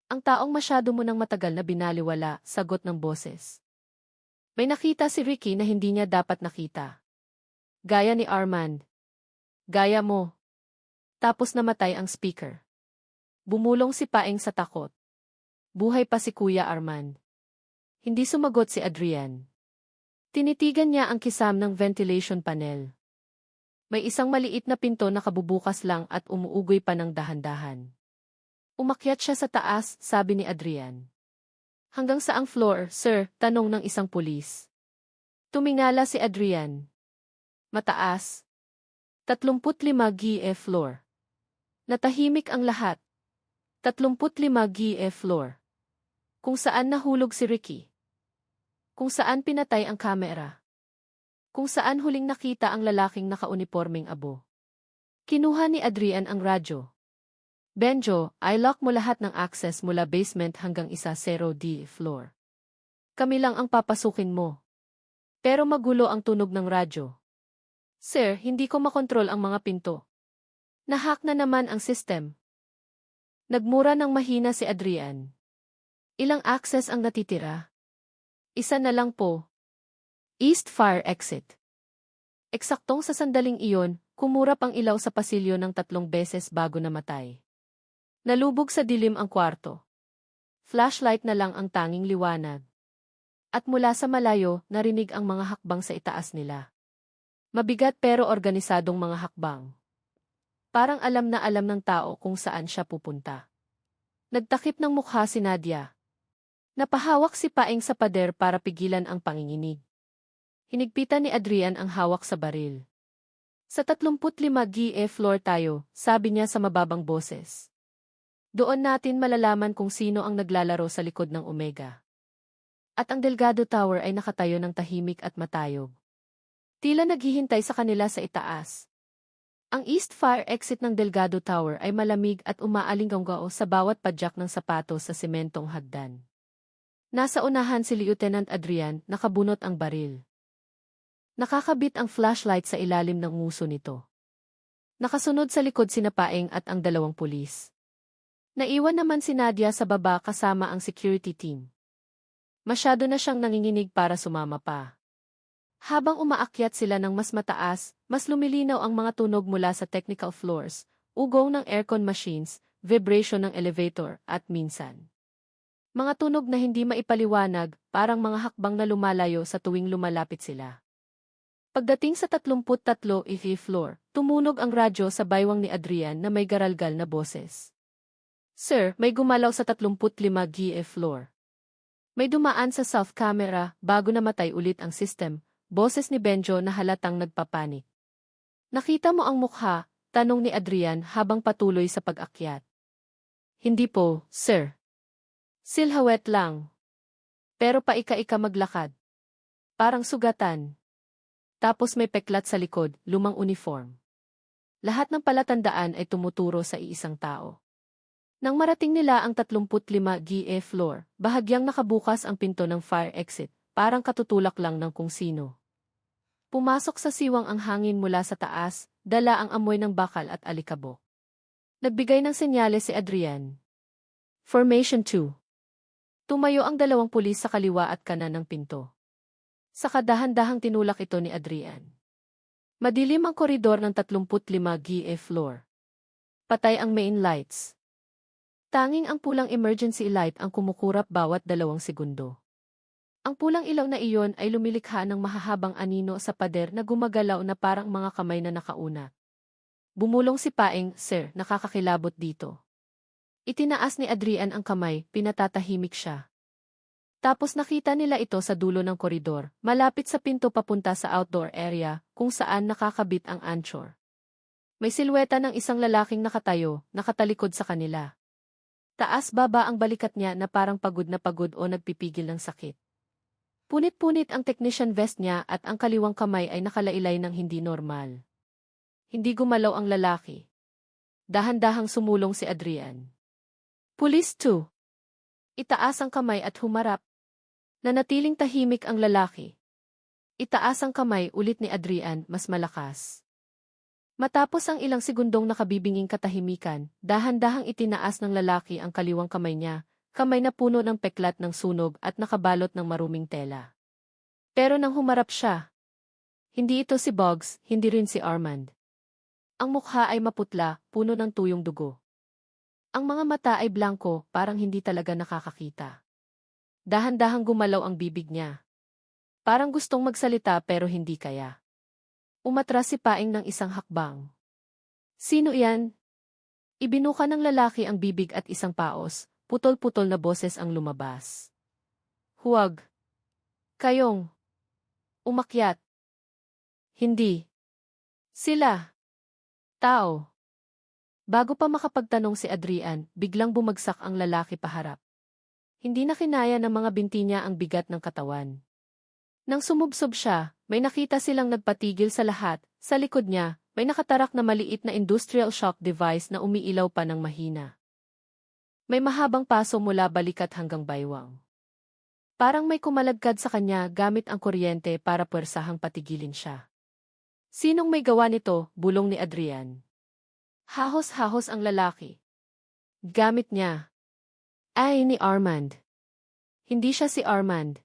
Ang taong masyado mo nang matagal na binaliwala, sagot ng boses. May nakita si Ricky na hindi niya dapat nakita. Gaya ni Armand. Gaya mo. Tapos namatay ang speaker. Bumulong si Paeng sa takot. Buhay pa si Kuya Armand. Hindi sumagot si Adrian. Tinitigan niya ang kisam ng ventilation panel. May isang maliit na pinto na kabubukas lang at umuugoy pa ng dahan-dahan. Umakyat siya sa taas, sabi ni Adrian. Hanggang saang floor, sir? Tanong ng isang pulis. Tumingala si Adrian. Mataas. 35 GE floor. Natahimik ang lahat. 35 GE floor. Kung saan nahulog si Ricky. Kung saan pinatay ang kamera. Kung saan huling nakita ang lalaking nakaunipormeng abo. Kinuha ni Adrian ang radyo. Benjo, i-lock mo lahat ng access mula basement hanggang 10D floor. Kami lang ang papasukin mo. Pero magulo ang tunog ng radyo. Sir, hindi ko makontrol ang mga pinto. Nahack na naman ang system. Nagmura ng mahina si Adrian. Ilang access ang natitira? Isa na lang po. East Fire Exit. Eksaktong sa sandaling iyon, kumurap ang ilaw sa pasilyo ng 3 beses bago namatay. Nalubog sa dilim ang kwarto. Flashlight na lang ang tanging liwanag. At mula sa malayo, narinig ang mga hakbang sa itaas nila. Mabigat pero organisadong mga hakbang. Parang alam na alam ng tao kung saan siya pupunta. Nagtakip ng mukha si Nadia. Napahawak si Paeng sa pader para pigilan ang panginginig. Hinigpitan ni Adrian ang hawak sa baril. Sa 35 GE floor tayo, sabi niya sa mababang boses. Doon natin malalaman kung sino ang naglalaro sa likod ng Omega. At ang Delgado Tower ay nakatayo ng tahimik at matayog. Tila naghihintay sa kanila sa itaas. Ang East Fire Exit ng Delgado Tower ay malamig at umaalinggao sa bawat padyak ng sapatos sa sementong hagdan. Nasa unahan si Lieutenant Adrian, nakabunot ang baril. Nakakabit ang flashlight sa ilalim ng nguso nito. Nakasunod sa likod sina Paeng at ang 2 pulis. Naiwan naman si Nadia sa baba kasama ang security team. Masyado na siyang nanginginig para sumama pa. Habang umaakyat sila ng mas mataas, mas lumilinaw ang mga tunog mula sa technical floors, ugong ng aircon machines, vibration ng elevator, at minsan. Mga tunog na hindi maipaliwanag, parang mga hakbang na lumalayo sa tuwing lumalapit sila. Pagdating sa 33 EV floor, tumunog ang radyo sa baywang ni Adrian na may garalgal na boses. Sir, may gumalaw sa 35 GE floor. May dumaan sa south camera bago namatay ulit ang system, boses ni Benjo na halatang nagpapanik. Nakita mo ang mukha? Tanong ni Adrian habang patuloy sa pag-akyat. Hindi po, sir. Silhouette lang. Pero paika-ika maglakad. Parang sugatan. Tapos may peklat sa likod, lumang uniform. Lahat ng palatandaan ay tumuturo sa iisang tao. Nang marating nila ang 35 GE floor, bahagyang nakabukas ang pinto ng fire exit, parang katutulak lang ng kung sino. Pumasok sa siwang ang hangin mula sa taas, dala ang amoy ng bakal at alikabok. Nagbigay ng senyales si Adrian. Formation 2. Tumayo ang 2 pulis sa kaliwa at kanan ng pinto. Sa kadahan-dahang tinulak ito ni Adrian. Madilim ang koridor ng 35 GE floor. Patay ang main lights. Tanging ang pulang emergency light ang kumukurap bawat 2 segundo. Ang pulang ilaw na iyon ay lumilikha ng mahahabang anino sa pader na gumagalaw na parang mga kamay na nakauna. Bumulong si Paeng, sir, nakakakilabot dito. Itinaas ni Adrian ang kamay, pinatatahimik siya. Tapos nakita nila ito sa dulo ng koridor, malapit sa pinto papunta sa outdoor area, kung saan nakakabit ang anchor. May silweta ng isang lalaking nakatayo, nakatalikod sa kanila. Taas-baba ang balikat niya na parang pagod na pagod o nagpipigil ng sakit. Punit-punit ang technician vest niya at ang kaliwang kamay ay nakalailay ng hindi normal. Hindi gumalaw ang lalaki. Dahan-dahang sumulong si Adrian. Police 2. Itaas ang kamay at humarap. Nanatiling tahimik ang lalaki. Itaas ang kamay ulit ni Adrian, mas malakas. Matapos ang ilang segundong nakabibinging katahimikan, dahan-dahang itinaas ng lalaki ang kaliwang kamay niya, kamay na puno ng peklat ng sunog at nakabalot ng maruming tela. Pero nang humarap siya, hindi ito si Boggs, hindi rin si Armand. Ang mukha ay maputla, puno ng tuyong dugo. Ang mga mata ay blanko, parang hindi talaga nakakakita. Dahan-dahang gumalaw ang bibig niya. Parang gustong magsalita pero hindi kaya. Umatras si Paing ng isang hakbang. Sino iyan? Ibinuka ng lalaki ang bibig at isang paos, putol-putol na boses ang lumabas. Huwag. Kayong. Umakyat. Hindi. Sila. Tao. Bago pa makapagtanong si Adrian, biglang bumagsak ang lalaki paharap. Hindi na kinaya ng mga binti niya ang bigat ng katawan. Nang sumubsob siya, may nakita silang nagpatigil sa lahat. Sa likod niya, may nakatarak na maliit na industrial shock device na umiilaw pa ng mahina. May mahabang paso mula balikat hanggang baywang. Parang may kumalagkad sa kanya gamit ang kuryente para puwersahang patigilin siya. Sinong may gawa nito? Bulong ni Adrian. Hahos-hahos ang lalaki. Gamit niya. Ay, ni Armand. Hindi siya si Armand.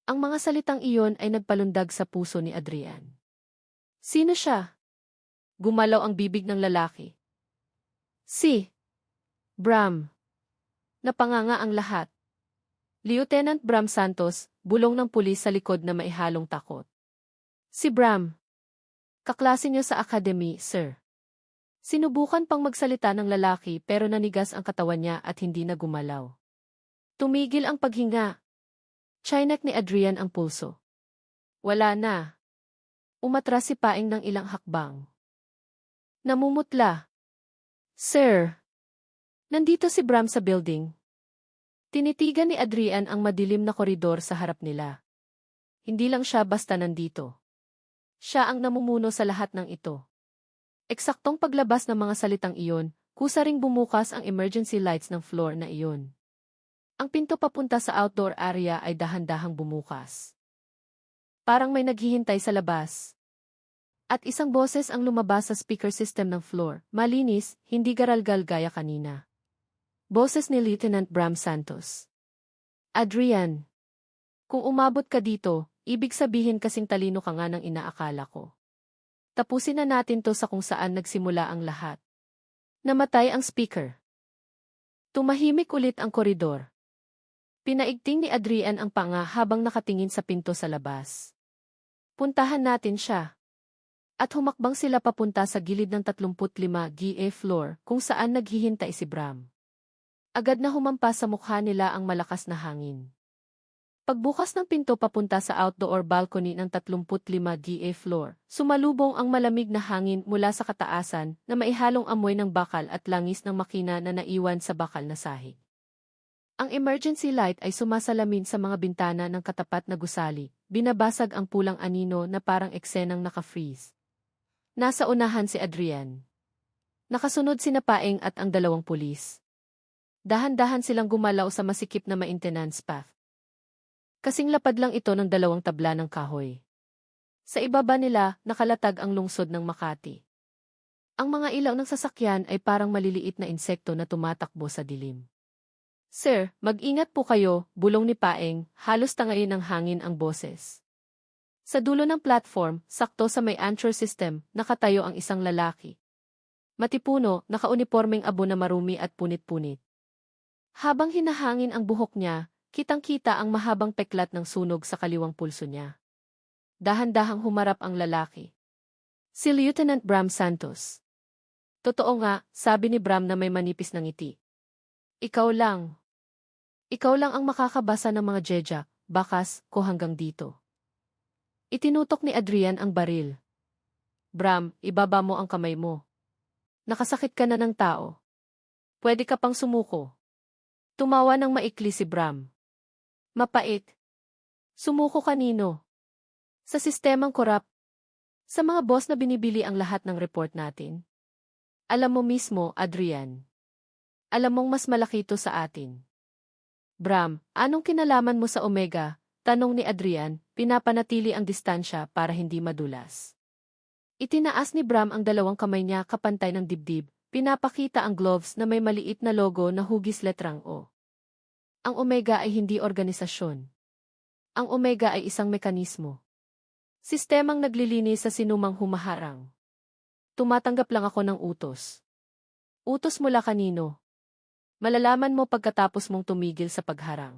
Ang mga salitang iyon ay nagpalundag sa puso ni Adrian. Sino siya? Gumalaw ang bibig ng lalaki. Si Bram. Napanganga ang lahat. Lieutenant Bram Santos, bulong ng pulis sa likod na maihalong takot. Si Bram. Kaklase niyo sa academy, sir. Sinubukan pang magsalita ng lalaki pero nanigas ang katawan niya at hindi na gumalaw. Tumigil ang paghinga. Chinek ni Adrian ang pulso. Wala na. Umatras si Paing ng ilang hakbang. Namumutla. Sir. Nandito si Bram sa building. Tinitigan ni Adrian ang madilim na koridor sa harap nila. Hindi lang siya basta nandito. Siya ang namumuno sa lahat ng ito. Eksaktong paglabas ng mga salitang iyon, kusa ring bumukas ang emergency lights ng floor na iyon. Ang pinto papunta sa outdoor area ay dahan-dahang bumukas. Parang may naghihintay sa labas. At isang boses ang lumabas sa speaker system ng floor, malinis, hindi garalgal gaya kanina. Boses ni Lieutenant Bram Santos. Adrian, kung umabot ka dito, ibig sabihin kasing talino ka nga ng inaakala ko. Tapusin na natin to sa kung saan nagsimula ang lahat. Namatay ang speaker. Tumahimik ulit ang koridor. Pinaigting ni Adrian ang panga habang nakatingin sa pinto sa labas. Puntahan natin siya. At humakbang sila papunta sa gilid ng 35 GA floor kung saan naghihintay si Bram. Agad na humampas sa mukha nila ang malakas na hangin. Pagbukas ng pinto papunta sa outdoor balcony ng 35 GA floor, sumalubong ang malamig na hangin mula sa kataasan na maihalong amoy ng bakal at langis ng makina na naiwan sa bakal na sahig. Ang emergency light ay sumasalamin sa mga bintana ng katapat na gusali, binabasag ang pulang anino na parang eksenang naka-freeze. Nasa unahan si Adrian. Nakasunod si Paing at ang dalawang pulis. Dahan-dahan silang gumalaw sa masikip na maintenance path. Kasing lapad lang ito ng dalawang tabla ng kahoy. Sa ibaba nila, nakalatag ang lungsod ng Makati. Ang mga ilaw ng sasakyan ay parang maliliit na insekto na tumatakbo sa dilim. Sir, mag-ingat po kayo, bulong ni Paeng, halos tangayin ng hangin ang boses. Sa dulo ng platform, sakto sa may answer system, nakatayo ang isang lalaki. Matipuno, nakaunipormeng abo na marumi at punit-punit. Habang hinahangin ang buhok niya, kitang-kita ang mahabang peklat ng sunog sa kaliwang pulso niya. Dahan-dahang humarap ang lalaki. Si Lieutenant Bram Santos. Totoo nga, sabi ni Bram na may manipis na ngiti. Ikaw lang. Ikaw lang ang makakabasa ng mga jejak, bakas, ko hanggang dito. Itinutok ni Adrian ang baril. Bram, ibaba mo ang kamay mo. Nakasakit ka na ng tao. Pwede ka pang sumuko. Tumawa ng maikli si Bram. Mapait. Sumuko kanino? Sa sistemang korap. Sa mga boss na binibili ang lahat ng report natin. Alam mo mismo, Adrian. Alam mong mas malaki ito sa atin. Bram, anong kinalaman mo sa Omega? Tanong ni Adrian, pinapanatili ang distansya para hindi madulas. Itinaas ni Bram ang dalawang kamay niya kapantay ng dibdib, pinapakita ang gloves na may maliit na logo na hugis letrang O. Ang Omega ay hindi organisasyon. Ang Omega ay isang mekanismo. Sistemang naglilinis sa sinumang humaharang. Tumatanggap lang ako ng utos. Utos mula kanino? Malalaman mo pagkatapos mong tumigil sa pagharang.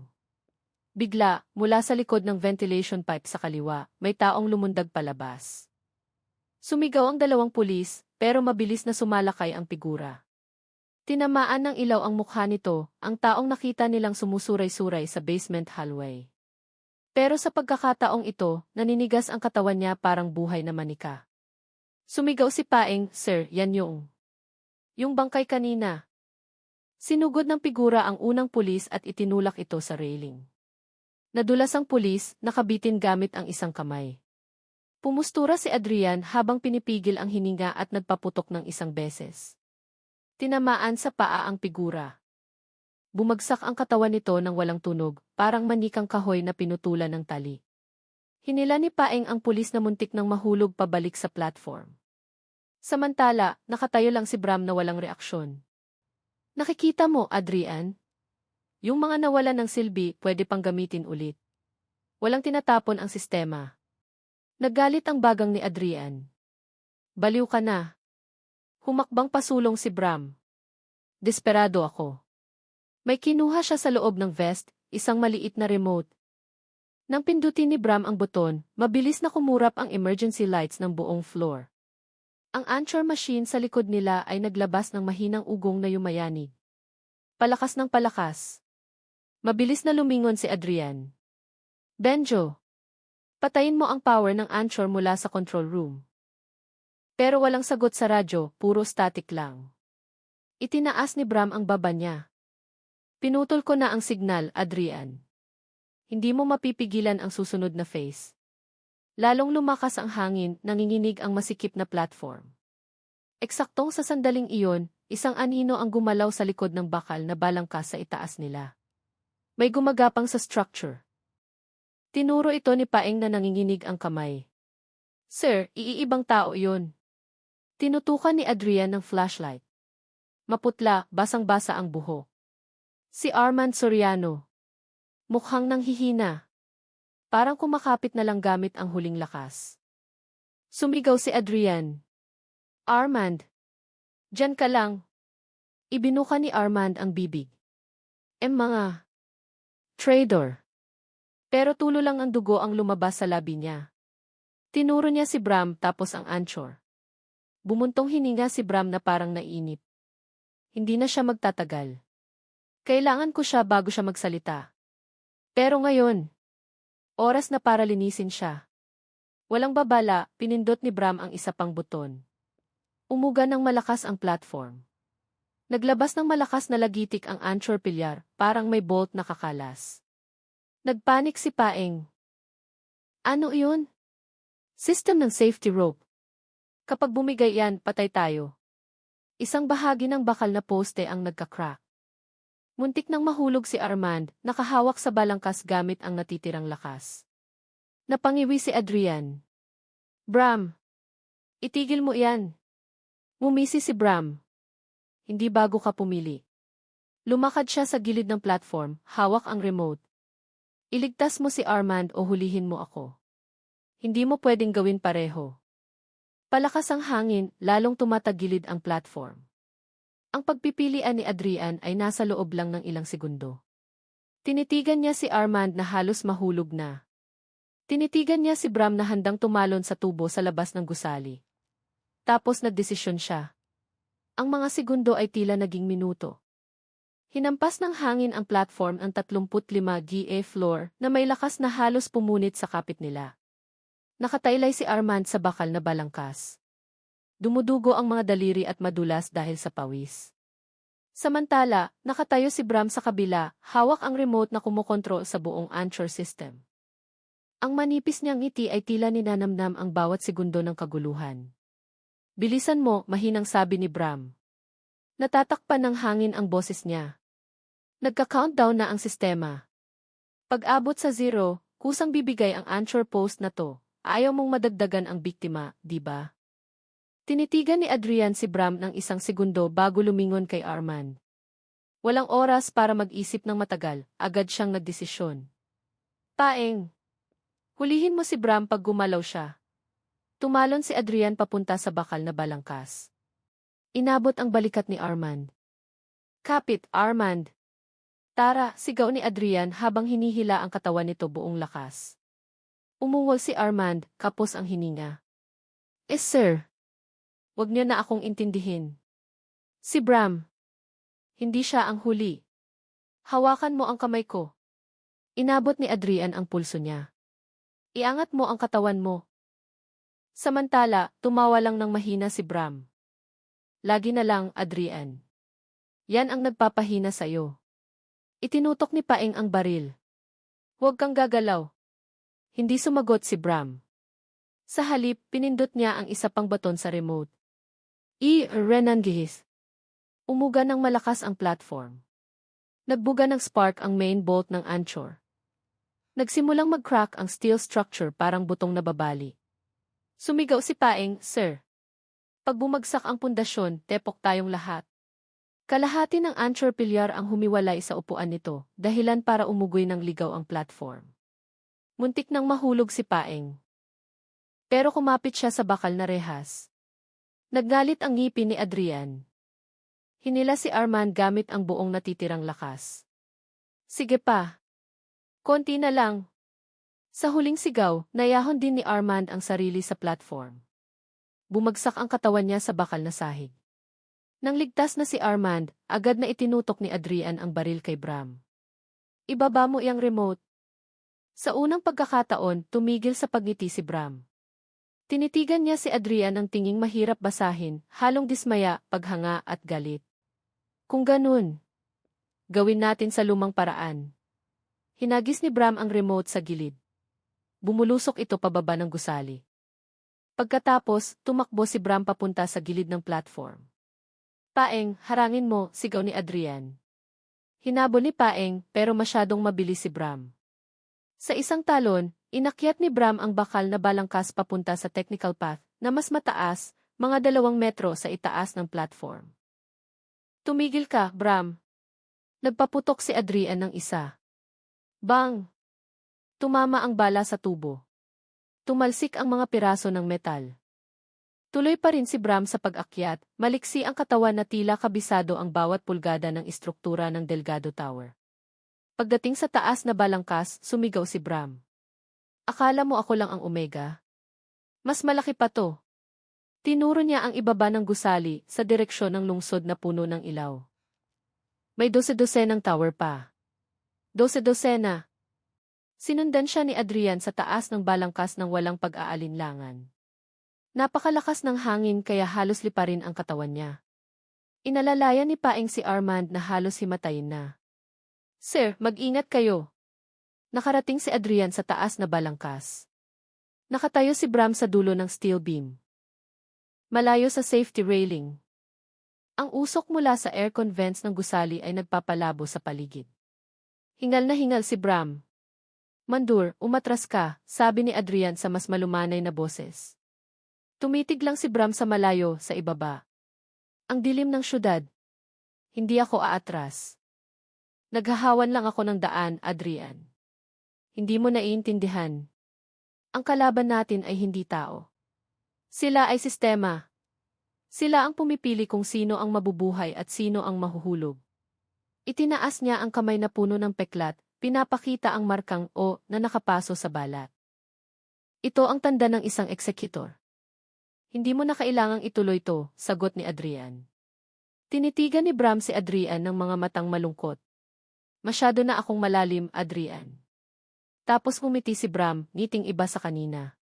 Bigla, mula sa likod ng ventilation pipe sa kaliwa, may taong lumundag palabas. Sumigaw ang dalawang pulis, pero mabilis na sumalakay ang figura. Tinamaan ng ilaw ang mukha nito, ang taong nakita nilang sumusuray-suray sa basement hallway. Pero sa pagkakataong ito, naninigas ang katawan niya parang buhay na manika. Sumigaw si Paeng, "Sir, yan yung bangkay kanina." Sinugod ng figura ang unang pulis at itinulak ito sa railing. Nadulas ang pulis, nakabitin gamit ang isang kamay. Pumustura si Adrian habang pinipigil ang hininga at nagpaputok ng isang beses. Tinamaan sa paa ang figura. Bumagsak ang katawan nito ng walang tunog, parang manikang kahoy na pinutulan ng tali. Hinila ni Paeng ang pulis na muntik nang mahulog pabalik sa platform. Samantala, nakatayo lang si Bram na walang reaksyon. "Nakikita mo, Adrian? Yung mga nawalan ng silbi, pwede pang gamitin ulit. Walang tinatapon ang sistema." Naggalit ang bagang ni Adrian. "Baliw ka na." Humakbang pasulong si Bram. Desperado ako. May kinuha siya sa loob ng vest, isang maliit na remote. Nang pindutin ni Bram ang buton, mabilis na kumurap ang emergency lights ng buong floor. Ang answer machine sa likod nila ay naglabas ng mahinang ugong na yumayanig. Palakas ng palakas. Mabilis na lumingon si Adrian. "Benjo, patayin mo ang power ng answer mula sa control room." Pero walang sagot sa radyo, puro static lang. Itinaas ni Bram ang baba niya. "Pinutol ko na ang signal, Adrian. Hindi mo mapipigilan ang susunod na phase." Lalong lumakas ang hangin, nanginginig ang masikip na platform. Eksaktong sa sandaling iyon, isang anino ang gumalaw sa likod ng bakal na balangkas sa itaas nila. May gumagapang sa structure. Tinuro ito ni Paeng na nanginginig ang kamay. "Sir, iibang tao iyon." Tinutukan ni Adrian ng flashlight. Maputla, basang-basa ang buhok. Si Armand Soriano. Mukhang nanghihina. Parang kumakapit na lang gamit ang huling lakas. Sumigaw si Adrian. "Armand! Diyan ka lang." Ibinuka ni Armand ang bibig. Mga traitor." Pero tulo lang ang dugo ang lumabas sa labi niya. Tinuro niya si Bram tapos ang anchor. Bumuntong hininga si Bram na parang naiinip. Hindi na siya magtatagal. Kailangan ko siya bago siya magsalita. Pero ngayon, oras na para linisin siya. Walang babala, pinindot ni Bram ang isa pang buton. Umuga ng malakas ang platform. Naglabas ng malakas na lagitik ang anchor pilyar, parang may bolt na kakalas. Nagpanik si Paeng. "Ano iyon?" "System ng safety rope. Kapag bumigay yan, patay tayo." Isang bahagi ng bakal na poste ang nagka-crack. Muntik nang mahulog si Armand, nakahawak sa balangkas gamit ang natitirang lakas. Napangiwi si Adrian. "Bram! Itigil mo yan." Ngumisi si Bram. "Hindi bago ka pumili." Lumakad siya sa gilid ng platform, hawak ang remote. "Iligtas mo si Armand o hulihin mo ako. Hindi mo pwedeng gawin pareho." Palakas ang hangin, lalong tumatagilid ang platform. Ang pagpipilian ni Adrian ay nasa loob lang ng ilang segundo. Tinitigan niya si Armand na halos mahulog na. Tinitigan niya si Bram na handang tumalon sa tubo sa labas ng gusali. Tapos nagdesisyon siya. Ang mga segundo ay tila naging minuto. Hinampas ng hangin ang platform ang 35 GA floor na may lakas na halos pumunit sa kapit nila. Nakataylay si Armand sa bakal na balangkas. Dumudugo ang mga daliri at madulas dahil sa pawis. Samantala, nakatayo si Bram sa kabila, hawak ang remote na kumukontrol sa buong anchor system. Ang manipis niyang ngiti ay tila ninanamnam ang bawat segundo ng kaguluhan. "Bilisan mo," mahinang sabi ni Bram. Natatakpan ng hangin ang boses niya. Nagka-countdown na ang sistema. Pag-abot sa 0, kusang bibigay ang anchor post na to. Ayaw mong madagdagan ang biktima, di ba? Tinitigan ni Adrian si Bram ng isang segundo bago lumingon kay Armand. Walang oras para mag-isip ng matagal, agad siyang nagdesisyon. "Paeng! Hulihin mo si Bram pag gumalaw siya." Tumalon si Adrian papunta sa bakal na balangkas. Inabot ang balikat ni Armand. Kapit, Armand. Tara, sigaw ni Adrian habang hinihila ang katawan nito buong lakas. Umungol si Armand, kapos ang hininga. Sir. Wag niyo na akong intindihin. Si Bram. Hindi siya ang huli. Hawakan mo ang kamay ko. Inabot ni Adrian ang pulso niya. Iangat mo ang katawan mo. Samantala, tumawa lang ng mahina si Bram. Lagi na lang, Adrian. Yan ang nagpapahina sa'yo. Itinutok ni Paeng ang baril. Huwag kang gagalaw. Hindi sumagot si Bram. Sa halip, pinindot niya ang isa pang baton sa remote. Renan gihis. Umuga ng malakas ang platform. Nagbuga ng spark ang main bolt ng Anchor. Nagsimulang mag-crack ang steel structure parang butong nababali. Sumigaw si Paeng, Sir. Pag bumagsak ang pundasyon, tepok tayong lahat. Kalahati ng Anchor pilyar ang humiwalay sa upuan nito, dahilan para umugoy ng ligaw ang platform. Muntik nang mahulog si Paeng. Pero kumapit siya sa bakal na rehas. Naggalit ang ngipin ni Adrian. Hinila si Armand gamit ang buong natitirang lakas. Sige pa. Konti na lang. Sa huling sigaw, nayahon din ni Armand ang sarili sa platform. Bumagsak ang katawan niya sa bakal na sahig. Nang ligtas na si Armand, agad na itinutok ni Adrian ang baril kay Bram. Ibaba mo iyang remote. Sa unang pagkakataon, tumigil sa pagngiti si Bram. Tinitigan niya si Adrian ng tinging mahirap basahin, halong dismaya, paghanga at galit. Kung ganun, gawin natin sa lumang paraan. Hinagis ni Bram ang remote sa gilid. Bumulusok ito pababa ng gusali. Pagkatapos, tumakbo si Bram papunta sa gilid ng platform. Paeng, harangin mo, sigaw ni Adrian. Hinabol ni Paeng, pero masyadong mabilis si Bram. Sa isang talon, inakyat ni Bram ang bakal na balangkas papunta sa technical path, na mas mataas, mga 2 metro sa itaas ng platform. Tumigil ka, Bram. Nagpaputok si Adrian ng isa. Bang! Tumama ang bala sa tubo. Tumalsik ang mga piraso ng metal. Tuloy pa rin si Bram sa pag-akyat, maliksi ang katawan na tila kabisado ang bawat pulgada ng istruktura ng Delgado Tower. Pagdating sa taas na balangkas, sumigaw si Bram. Akala mo ako lang ang Omega? Mas malaki pa to. Tinuro niya ang ibaba ng gusali sa direksyon ng lungsod na puno ng ilaw. May 12-dosenang tower pa. 12-dosena. Sinundan siya ni Adrian sa taas ng balangkas ng walang pag-aalinlangan. Napakalakas ng hangin kaya halos liparin ang katawan niya. Inalalayan ni Paeng si Armand na halos himatayin na. Sir, mag-ingat kayo. Nakarating si Adrian sa taas na balangkas. Nakatayo si Bram sa dulo ng steel beam. Malayo sa safety railing. Ang usok mula sa aircon vents ng gusali ay nagpapalabo sa paligid. Hingal na hingal si Bram. Mandur, umatras ka, sabi ni Adrian sa mas malumanay na boses. Tumitig lang si Bram sa malayo, sa ibaba. Ang dilim ng syudad. Hindi ako aatras. Naghahawan lang ako ng daan, Adrian. Hindi mo naiintindihan. Ang kalaban natin ay hindi tao. Sila ay sistema. Sila ang pumipili kung sino ang mabubuhay at sino ang mahuhulog. Itinaas niya ang kamay na puno ng peklat, pinapakita ang markang O na nakapaso sa balat. Ito ang tanda ng isang executor. Hindi mo na kailangang ituloy to, sagot ni Adrian. Tinitigan ni Bram si Adrian ng mga matang malungkot. Masyado na akong malalim, Adrian. Tapos ngumiti si Bram, ngiting iba sa kanina.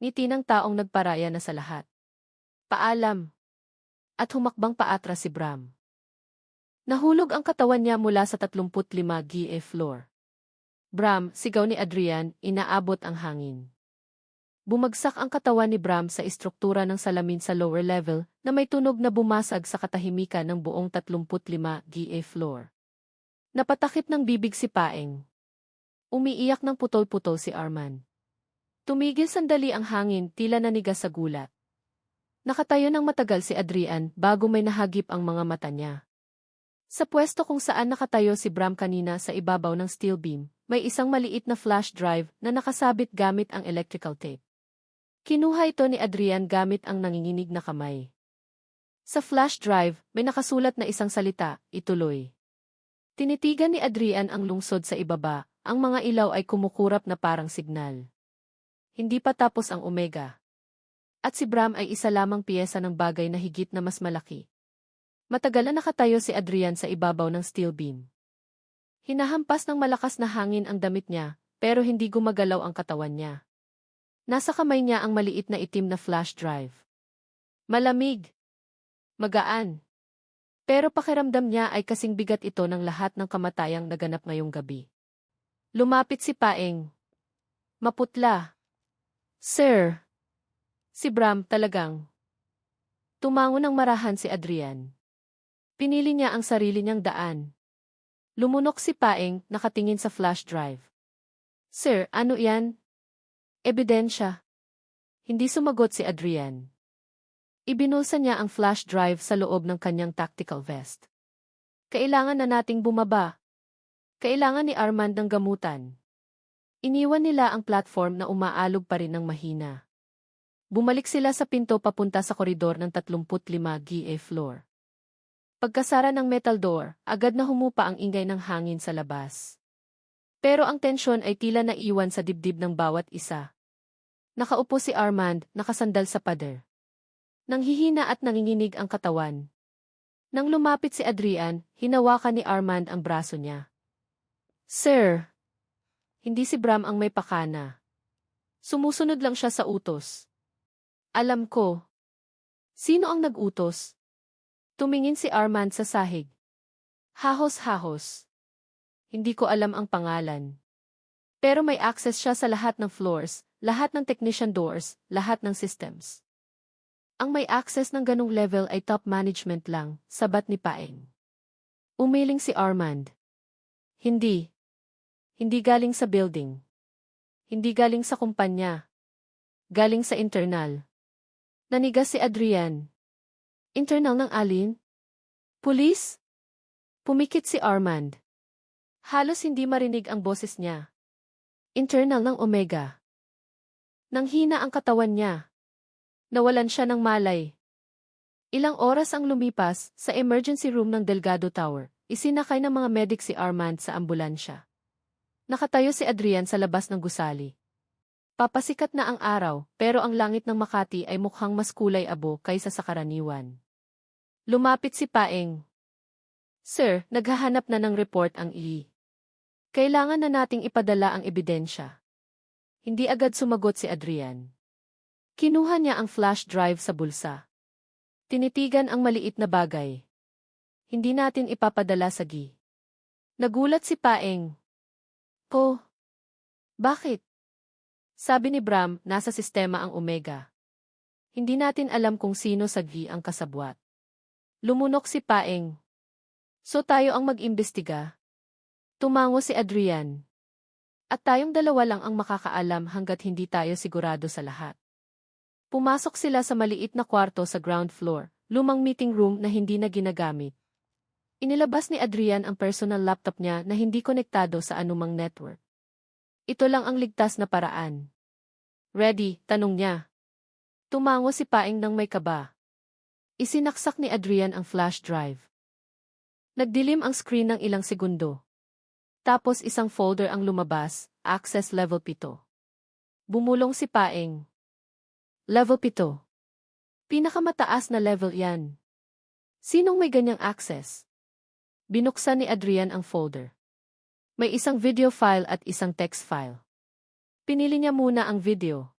Ngiti ng taong nagparaya na sa lahat. Paalam. At humakbang paatras si Bram. Nahulog ang katawan niya mula sa 35 GA floor. Bram, sigaw ni Adrian, inaabot ang hangin. Bumagsak ang katawan ni Bram sa istruktura ng salamin sa lower level na may tunog na bumasag sa katahimikan ng buong 35 GA floor. Napatakip ng bibig si Paeng. Umiiyak ng putol-putol si Arman. Tumigil sandali ang hangin, tila nanigas sa gulat. Nakatayo ng matagal si Adrian bago may nahagip ang mga mata niya. Sa pwesto kung saan nakatayo si Bram kanina sa ibabaw ng steel beam, may isang maliit na flash drive na nakasabit gamit ang electrical tape. Kinuha ito ni Adrian gamit ang nanginginig na kamay. Sa flash drive, may nakasulat na isang salita, ituloy. Tinitigan ni Adrian ang lungsod sa ibaba, ang mga ilaw ay kumukurap na parang signal. Hindi pa tapos ang Omega. At si Bram ay isa lamang piyesa ng bagay na higit na mas malaki. Matagal na nakatayo si Adrian sa ibabaw ng steel beam. Hinahampas ng malakas na hangin ang damit niya, pero hindi gumagalaw ang katawan niya. Nasa kamay niya ang maliit na itim na flash drive. Malamig. Magaan. Pero pakiramdam niya ay kasing bigat ito ng lahat ng kamatayang naganap ngayong gabi. Lumapit si Paeng. Maputla. Sir. Si Bram talagang. Tumango ng marahan si Adrian. Pinili niya ang sarili niyang daan. Lumunok si Paeng, nakatingin sa flash drive. Sir, ano yan? Ebidensya. Hindi sumagot si Adrian. Ibinulsa niya ang flash drive sa loob ng kanyang tactical vest. Kailangan na nating bumaba. Kailangan ni Armand ng gamutan. Iniwan nila ang platform na umaalog pa rin ng mahina. Bumalik sila sa pinto papunta sa koridor ng 35 GA floor. Pagkasara ng metal door, agad na humupa ang ingay ng hangin sa labas. Pero ang tensyon ay tila naiwan sa dibdib ng bawat isa. Nakaupo si Armand, nakasandal sa pader. Nanghihina at nanginginig ang katawan. Nang lumapit si Adrian, hinawakan ni Armand ang braso niya. Sir! Hindi si Bram ang may pakana. Sumusunod lang siya sa utos. Alam ko. Sino ang nag-utos? Tumingin si Armand sa sahig. Hahos-hahos. Hindi ko alam ang pangalan. Pero may access siya sa lahat ng floors, lahat ng technician doors, lahat ng systems. Ang may access ng ganong level ay top management lang, sabat ni Paeng. Umiling si Armand. Hindi. Hindi galing sa building. Hindi galing sa kumpanya. Galing sa internal. Nanigas si Adrian. Internal ng alin? Pulis? Pumikit si Armand. Halos hindi marinig ang boses niya. Internal ng Omega. Nanghina ang katawan niya. Nawalan siya ng malay. Ilang oras ang lumipas, sa emergency room ng Delgado Tower, isinakay ng mga medic si Armand sa ambulansya. Nakatayo si Adrian sa labas ng gusali. Papasikat na ang araw, pero ang langit ng Makati ay mukhang mas kulay abo kaysa sa karaniwan. Lumapit si Paeng. Sir, naghahanap na ng report ang I. Kailangan na nating ipadala ang ebidensya. Hindi agad sumagot si Adrian. Kinuha niya ang flash drive sa bulsa. Tinitigan ang maliit na bagay. Hindi natin ipapadala sa GI. Nagulat si Paeng. Po. Bakit? Sabi ni Bram, nasa sistema ang Omega. Hindi natin alam kung sino sa GI ang kasabwat. Lumunok si Paeng. So tayo ang mag-imbestiga? Tumango si Adrian. At tayong dalawa lang ang makakaalam hanggat hindi tayo sigurado sa lahat. Pumasok sila sa maliit na kwarto sa ground floor, lumang meeting room na hindi na ginagamit. Inilabas ni Adrian ang personal laptop niya na hindi konektado sa anumang network. Ito lang ang ligtas na paraan. Ready? Tanong niya. Tumango si Paeng nang may kaba. Isinaksak ni Adrian ang flash drive. Nagdilim ang screen ng ilang segundo. Tapos isang folder ang lumabas, access level 7. Bumulong si Paeng. Level 7. Pinakamataas na level yan. Sinong may ganyang access? Binuksan ni Adrian ang folder. May isang video file at isang text file. Pinili niya muna ang video.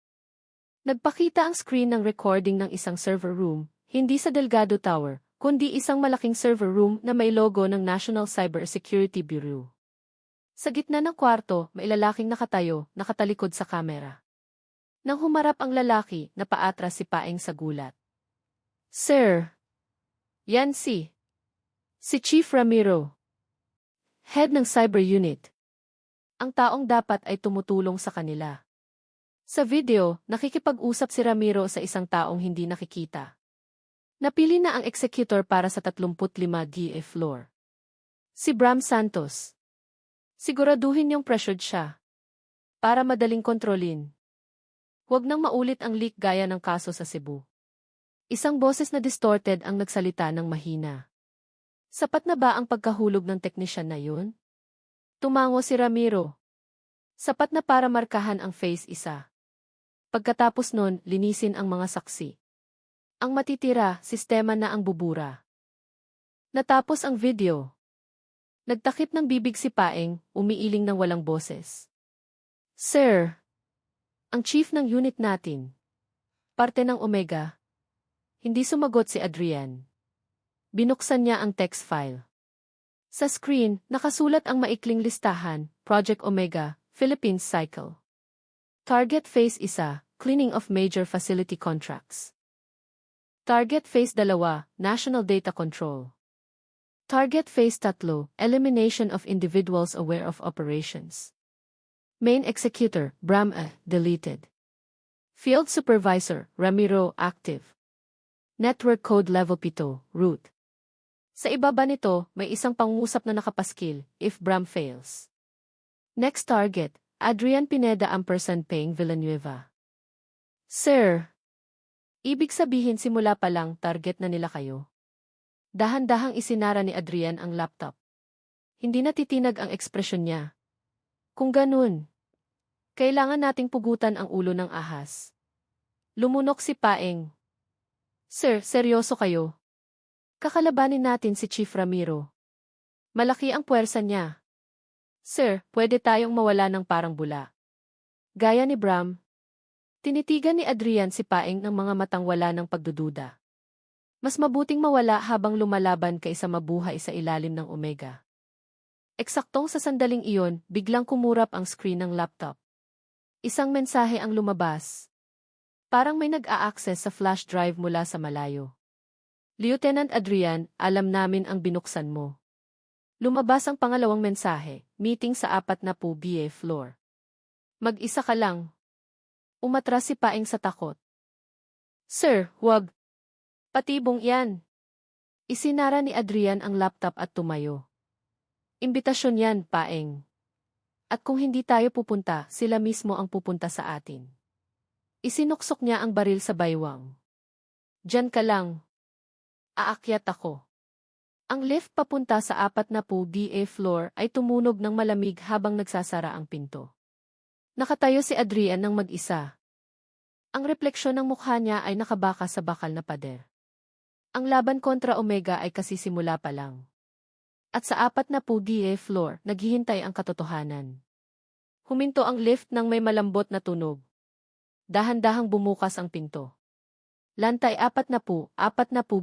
Nagpakita ang screen ng recording ng isang server room, hindi sa Delgado Tower, kundi isang malaking server room na may logo ng National Cybersecurity Bureau. Sa gitna ng kwarto, may lalaking nakatayo, nakatalikod sa kamera. Nang humarap ang lalaki, napaatras si Paeng sa gulat. Sir! Yan si Chief Ramiro. Head ng Cyber Unit. Ang taong dapat ay tumutulong sa kanila. Sa video, nakikipag-usap si Ramiro sa isang taong hindi nakikita. Napili na ang executor para sa 35 GA floor. Si Bram Santos. Siguraduhin niyong pressured siya. Para madaling kontrolin. Huwag nang maulit ang leak gaya ng kaso sa Cebu. Isang boses na distorted ang nagsalita ng mahina. Sapat na ba ang pagkahulog ng teknisyan na yun? Tumango si Ramiro. Sapat na para markahan ang phase isa. Pagkatapos nun, linisin ang mga saksi. Ang matitira, sistema na ang bubura. Natapos ang video. Nagtakip ng bibig si Paeng, umiiling ng walang boses. Sir, ang chief ng unit natin. Parte ng Omega. Hindi sumagot si Adrian. Binuksan niya ang text file. Sa screen, nakasulat ang maikling listahan, Project Omega, Philippines Cycle. Target Phase 1, Cleaning of Major Facility Contracts. Target Phase 2, National Data Control. Target Phase 3, Elimination of Individuals Aware of Operations. Main Executor, Bram deleted. Field Supervisor, Ramiro, active. Network Code Level 7, root. Sa ibaba nito, may isang pangungusap na nakapaskil, if Bram fails. Next target, Adrian Pineda Paeng Villanueva. Sir, ibig sabihin simula pa lang target na nila kayo. Dahan-dahang isinara ni Adrian ang laptop. Hindi natitinag ang ekspresyon niya. Kung ganun, kailangan nating pugutan ang ulo ng ahas. Lumunok si Paeng. Sir, seryoso kayo? Kakalabanin natin si Chief Ramiro. Malaki ang puwersa niya. Sir, pwede tayong mawala ng parang bula. Gaya ni Bram. Tinitigan ni Adrian si Paeng ng mga matang wala ng pagdududa. Mas mabuting mawala habang lumalaban kaysa mabuhay sa ilalim ng Omega. Eksaktong sa sandaling iyon, biglang kumurap ang screen ng laptop. Isang mensahe ang lumabas. Parang may nag-a-access sa flash drive mula sa malayo. Lieutenant Adrian, alam namin ang binuksan mo. Lumabas ang pangalawang mensahe, meeting sa 40 BA floor. Mag-isa ka lang. Umatras si Paeng sa takot. Sir, huwag. Patibong yan. Isinara ni Adrian ang laptop at tumayo. Imbitasyon yan, Paeng. At kung hindi tayo pupunta, sila mismo ang pupunta sa atin. Isinuksok niya ang baril sa baywang. Diyan ka lang. Aakyat ako. Ang lift papunta sa 40 BA floor ay tumunog ng malamig habang nagsasara ang pinto. Nakatayo si Adrian ng mag-isa. Ang refleksyon ng mukha niya ay nakabaka sa bakal na pader. Ang laban kontra Omega ay kasisimula pa lang. At sa 40 BA floor, naghihintay ang katotohanan. Huminto ang lift nang may malambot na tunog. Dahan-dahang bumukas ang pinto. Lantay 40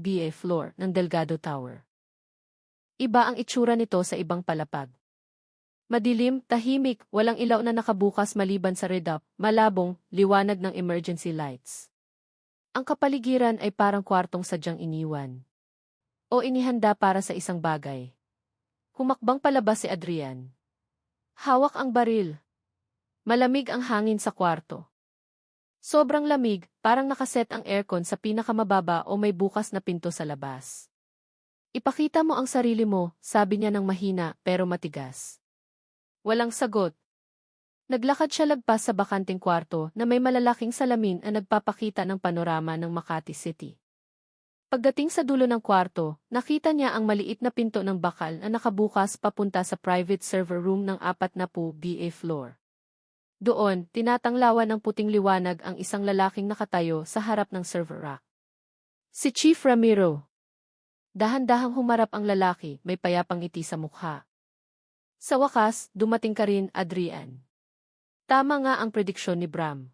BA floor ng Delgado Tower. Iba ang itsura nito sa ibang palapag. Madilim, tahimik, walang ilaw na nakabukas maliban sa redap, malabong, liwanag ng emergency lights. Ang kapaligiran ay parang kwartong sadyang iniwan. O inihanda para sa isang bagay. Humakbang palabas si Adrian. Hawak ang baril. Malamig ang hangin sa kwarto. Sobrang lamig, parang nakaset ang aircon sa pinakamababa o may bukas na pinto sa labas. Ipakita mo ang sarili mo, sabi niya ng mahina pero matigas. Walang sagot. Naglakad siya lagpas sa bakanting kwarto na may malalaking salamin na nagpapakita ng panorama ng Makati City. Pagdating sa dulo ng kwarto, nakita niya ang maliit na pinto ng bakal na nakabukas papunta sa private server room ng 40 BA floor. Doon, tinatanglawan ng puting liwanag ang isang lalaking nakatayo sa harap ng server rack. Si Chief Ramiro. Dahan-dahang humarap ang lalaki, may payapang ngiti sa mukha. Sa wakas, dumating ka rin, Adrian. Tama nga ang prediksyon ni Bram.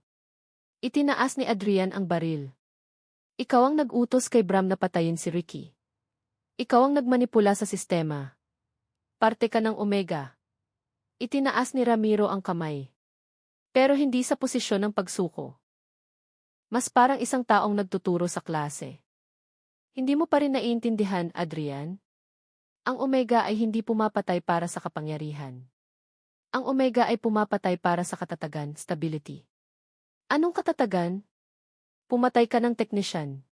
Itinaas ni Adrian ang baril. Ikaw ang nag-utos kay Bram na patayin si Ricky. Ikaw ang nagmanipula sa sistema. Parte ka ng Omega. Itinaas ni Ramiro ang kamay. Pero hindi sa posisyon ng pagsuko. Mas parang isang taong nagtuturo sa klase. Hindi mo pa rin naiintindihan, Adrian? Ang Omega ay hindi pumapatay para sa kapangyarihan. Ang Omega ay pumapatay para sa katatagan, stability. Anong katatagan? Pumatay ka ng teknisyan.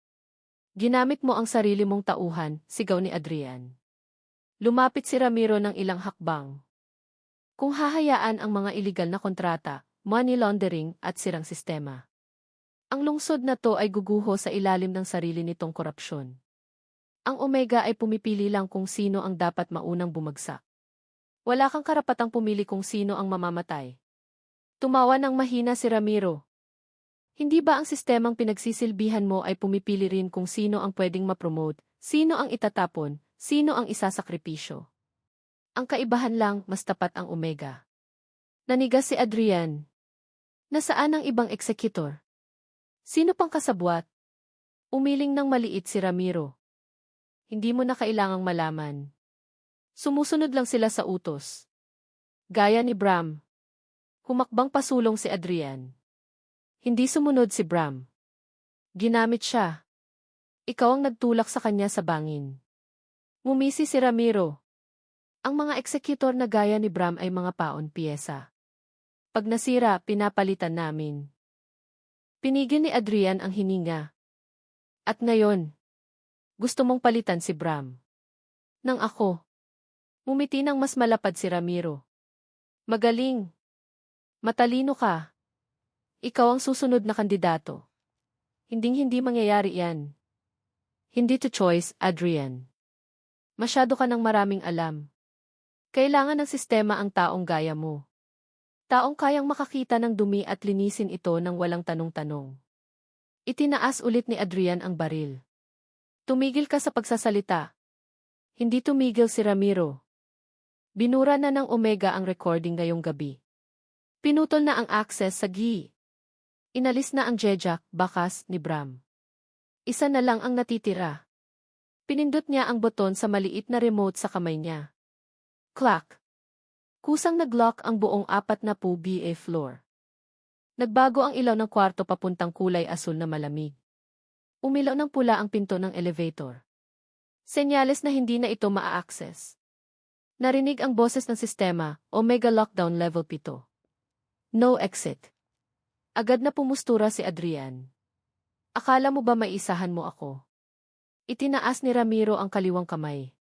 Ginamit mo ang sarili mong tauhan, sigaw ni Adrian. Lumapit si Ramiro ng ilang hakbang. Kung hahayaan ang mga iligal na kontrata, money laundering at sirang sistema. Ang lungsod na to ay guguho sa ilalim ng sarili nitong korupsyon. Ang Omega ay pumipili lang kung sino ang dapat maunang bumagsak. Wala kang karapatang pumili kung sino ang mamamatay. Tumawa ng mahina si Ramiro. Hindi ba ang sistemang pinagsisilbihan mo ay pumipili rin kung sino ang pwedeng ma-promote, sino ang itatapon, sino ang isasakripisyo? Ang kaibahan lang, mas tapat ang Omega. Nanigas si Adrian. Nasaan ang ibang executor? Sino pang kasabwat? Umiling ng maliit si Ramiro. Hindi mo na kailangang malaman. Sumusunod lang sila sa utos. Gaya ni Bram. Humakbang pasulong si Adrian. Hindi sumunod si Bram. Ginamit siya. Ikaw ang nagtulak sa kanya sa bangin. Ngumisi si Ramiro. Ang mga executor na gaya ni Bram ay mga paon piyesa. Pag nasira, pinapalitan namin. Pinigil ni Adrian ang hininga. At ngayon, gusto mong palitan si Bram. Nang ako. Ngumiti ng mas malapad si Ramiro. Magaling. Matalino ka. Ikaw ang susunod na kandidato. Hinding-hindi mangyayari yan. Hindi to choice, Adrian. Masyado ka ng maraming alam. Kailangan ng sistema ang taong gaya mo. Taong kayang makakita ng dumi at linisin ito ng walang tanong-tanong. Itinaas ulit ni Adrian ang baril. Tumigil ka sa pagsasalita. Hindi tumigil si Ramiro. Binura na ng Omega ang recording ngayong gabi. Pinutol na ang access sa GI. Inalis na ang jejak, bakas, ni Bram. Isa na lang ang natitira. Pinindot niya ang buton sa maliit na remote sa kamay niya. Clack! Kusang nag-lock ang buong 40 BA floor. Nagbago ang ilaw ng kwarto papuntang kulay asul na malamig. Umilaw ng pula ang pinto ng elevator. Senyales na hindi na ito maa-access. Narinig ang boses ng sistema, Omega Lockdown Level 7. No exit. Agad na pumustura si Adrian. Akala mo ba maisahan mo ako? Itinaas ni Ramiro ang kaliwang kamay.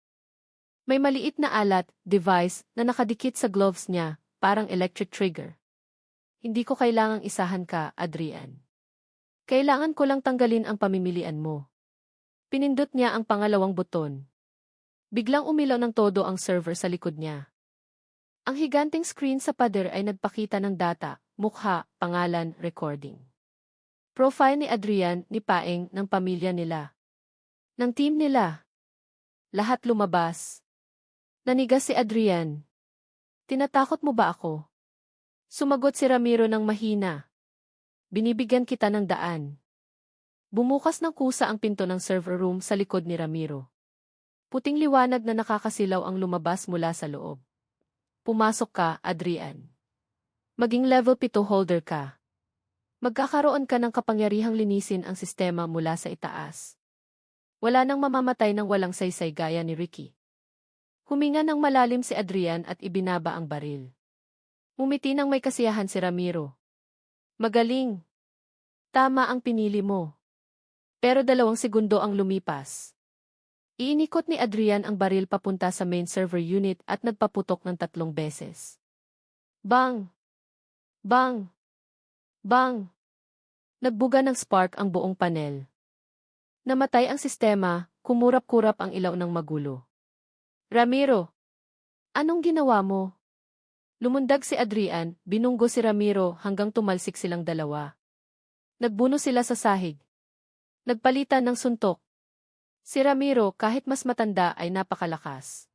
May maliit na alat, device, na nakadikit sa gloves niya, parang electric trigger. Hindi ko kailangang isahan ka, Adrian. Kailangan ko lang tanggalin ang pamimilian mo. Pinindot niya ang pangalawang buton. Biglang umilaw ng todo ang server sa likod niya. Ang higanting screen sa pader ay nagpakita ng data, mukha, pangalan, recording. Profile ni Adrian, ni Paeng, ng pamilya nila. Ng team nila. Lahat lumabas. Nanigas si Adrian. Tinatakot mo ba ako? Sumagot si Ramiro ng mahina. Binibigyan kita ng daan. Bumukas ng kusa ang pinto ng server room sa likod ni Ramiro. Puting liwanag na nakakasilaw ang lumabas mula sa loob. Pumasok ka, Adrian. Maging level 7 holder ka. Magkakaroon ka ng kapangyarihang linisin ang sistema mula sa itaas. Wala nang mamamatay ng walang saysay gaya ni Ricky. Huminga ng malalim si Adrian at ibinaba ang baril. Ngumiti ng may kasiyahan si Ramiro. Magaling. Tama ang pinili mo. Pero 2 segundo ang lumipas. Iinikot ni Adrian ang baril papunta sa main server unit at nagpaputok ng 3 beses. Bang! Bang! Bang! Nagbuga ng spark ang buong panel. Namatay ang sistema, kumurap-kurap ang ilaw ng magulo. Ramiro! Anong ginawa mo? Lumundag si Adrian, binunggo si Ramiro hanggang tumalsik silang dalawa. Nagbuno sila sa sahig. Nagpalitan ng suntok. Si Ramiro kahit mas matanda ay napakalakas.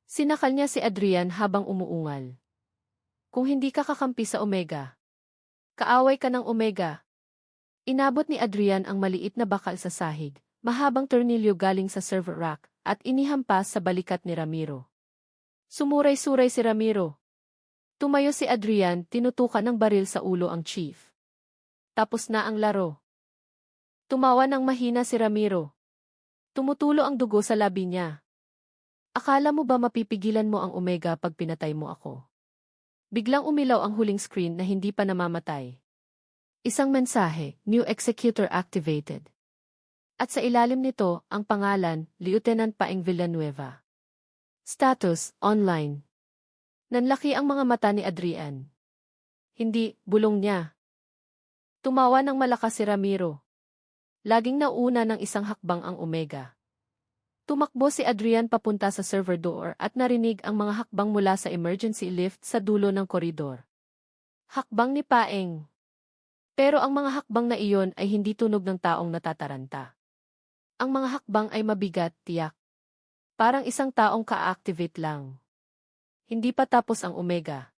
Sinakal niya si Adrian habang umuungal. Kung hindi ka kakampi sa Omega, kaaway ka ng Omega. Inabot ni Adrian ang maliit na bakal sa sahig, mahabang tornilyo galing sa server rack, at inihampas sa balikat ni Ramiro. Sumuray-suray si Ramiro. Tumayo si Adrian, tinutukan ng baril sa ulo ang chief. Tapos na ang laro. Tumawa ng mahina si Ramiro. Tumutulo ang dugo sa labi niya. Akala mo ba mapipigilan mo ang Omega pag pinatay mo ako? Biglang umilaw ang huling screen na hindi pa namamatay. Isang mensahe, New Executor Activated. At sa ilalim nito, ang pangalan, Lieutenant Paeng Villanueva. Status, online. Nanlaki ang mga mata ni Adrian. Hindi, bulong niya. Tumawa ng malakas si Ramiro. Laging nauna ng isang hakbang ang Omega. Tumakbo si Adrian papunta sa server door at narinig ang mga hakbang mula sa emergency lift sa dulo ng koridor. Hakbang ni Paeng. Pero ang mga hakbang na iyon ay hindi tunog ng taong natataranta. Ang mga hakbang ay mabigat, tiyak. Parang isang taong ka-activate lang. Hindi pa tapos ang Omega.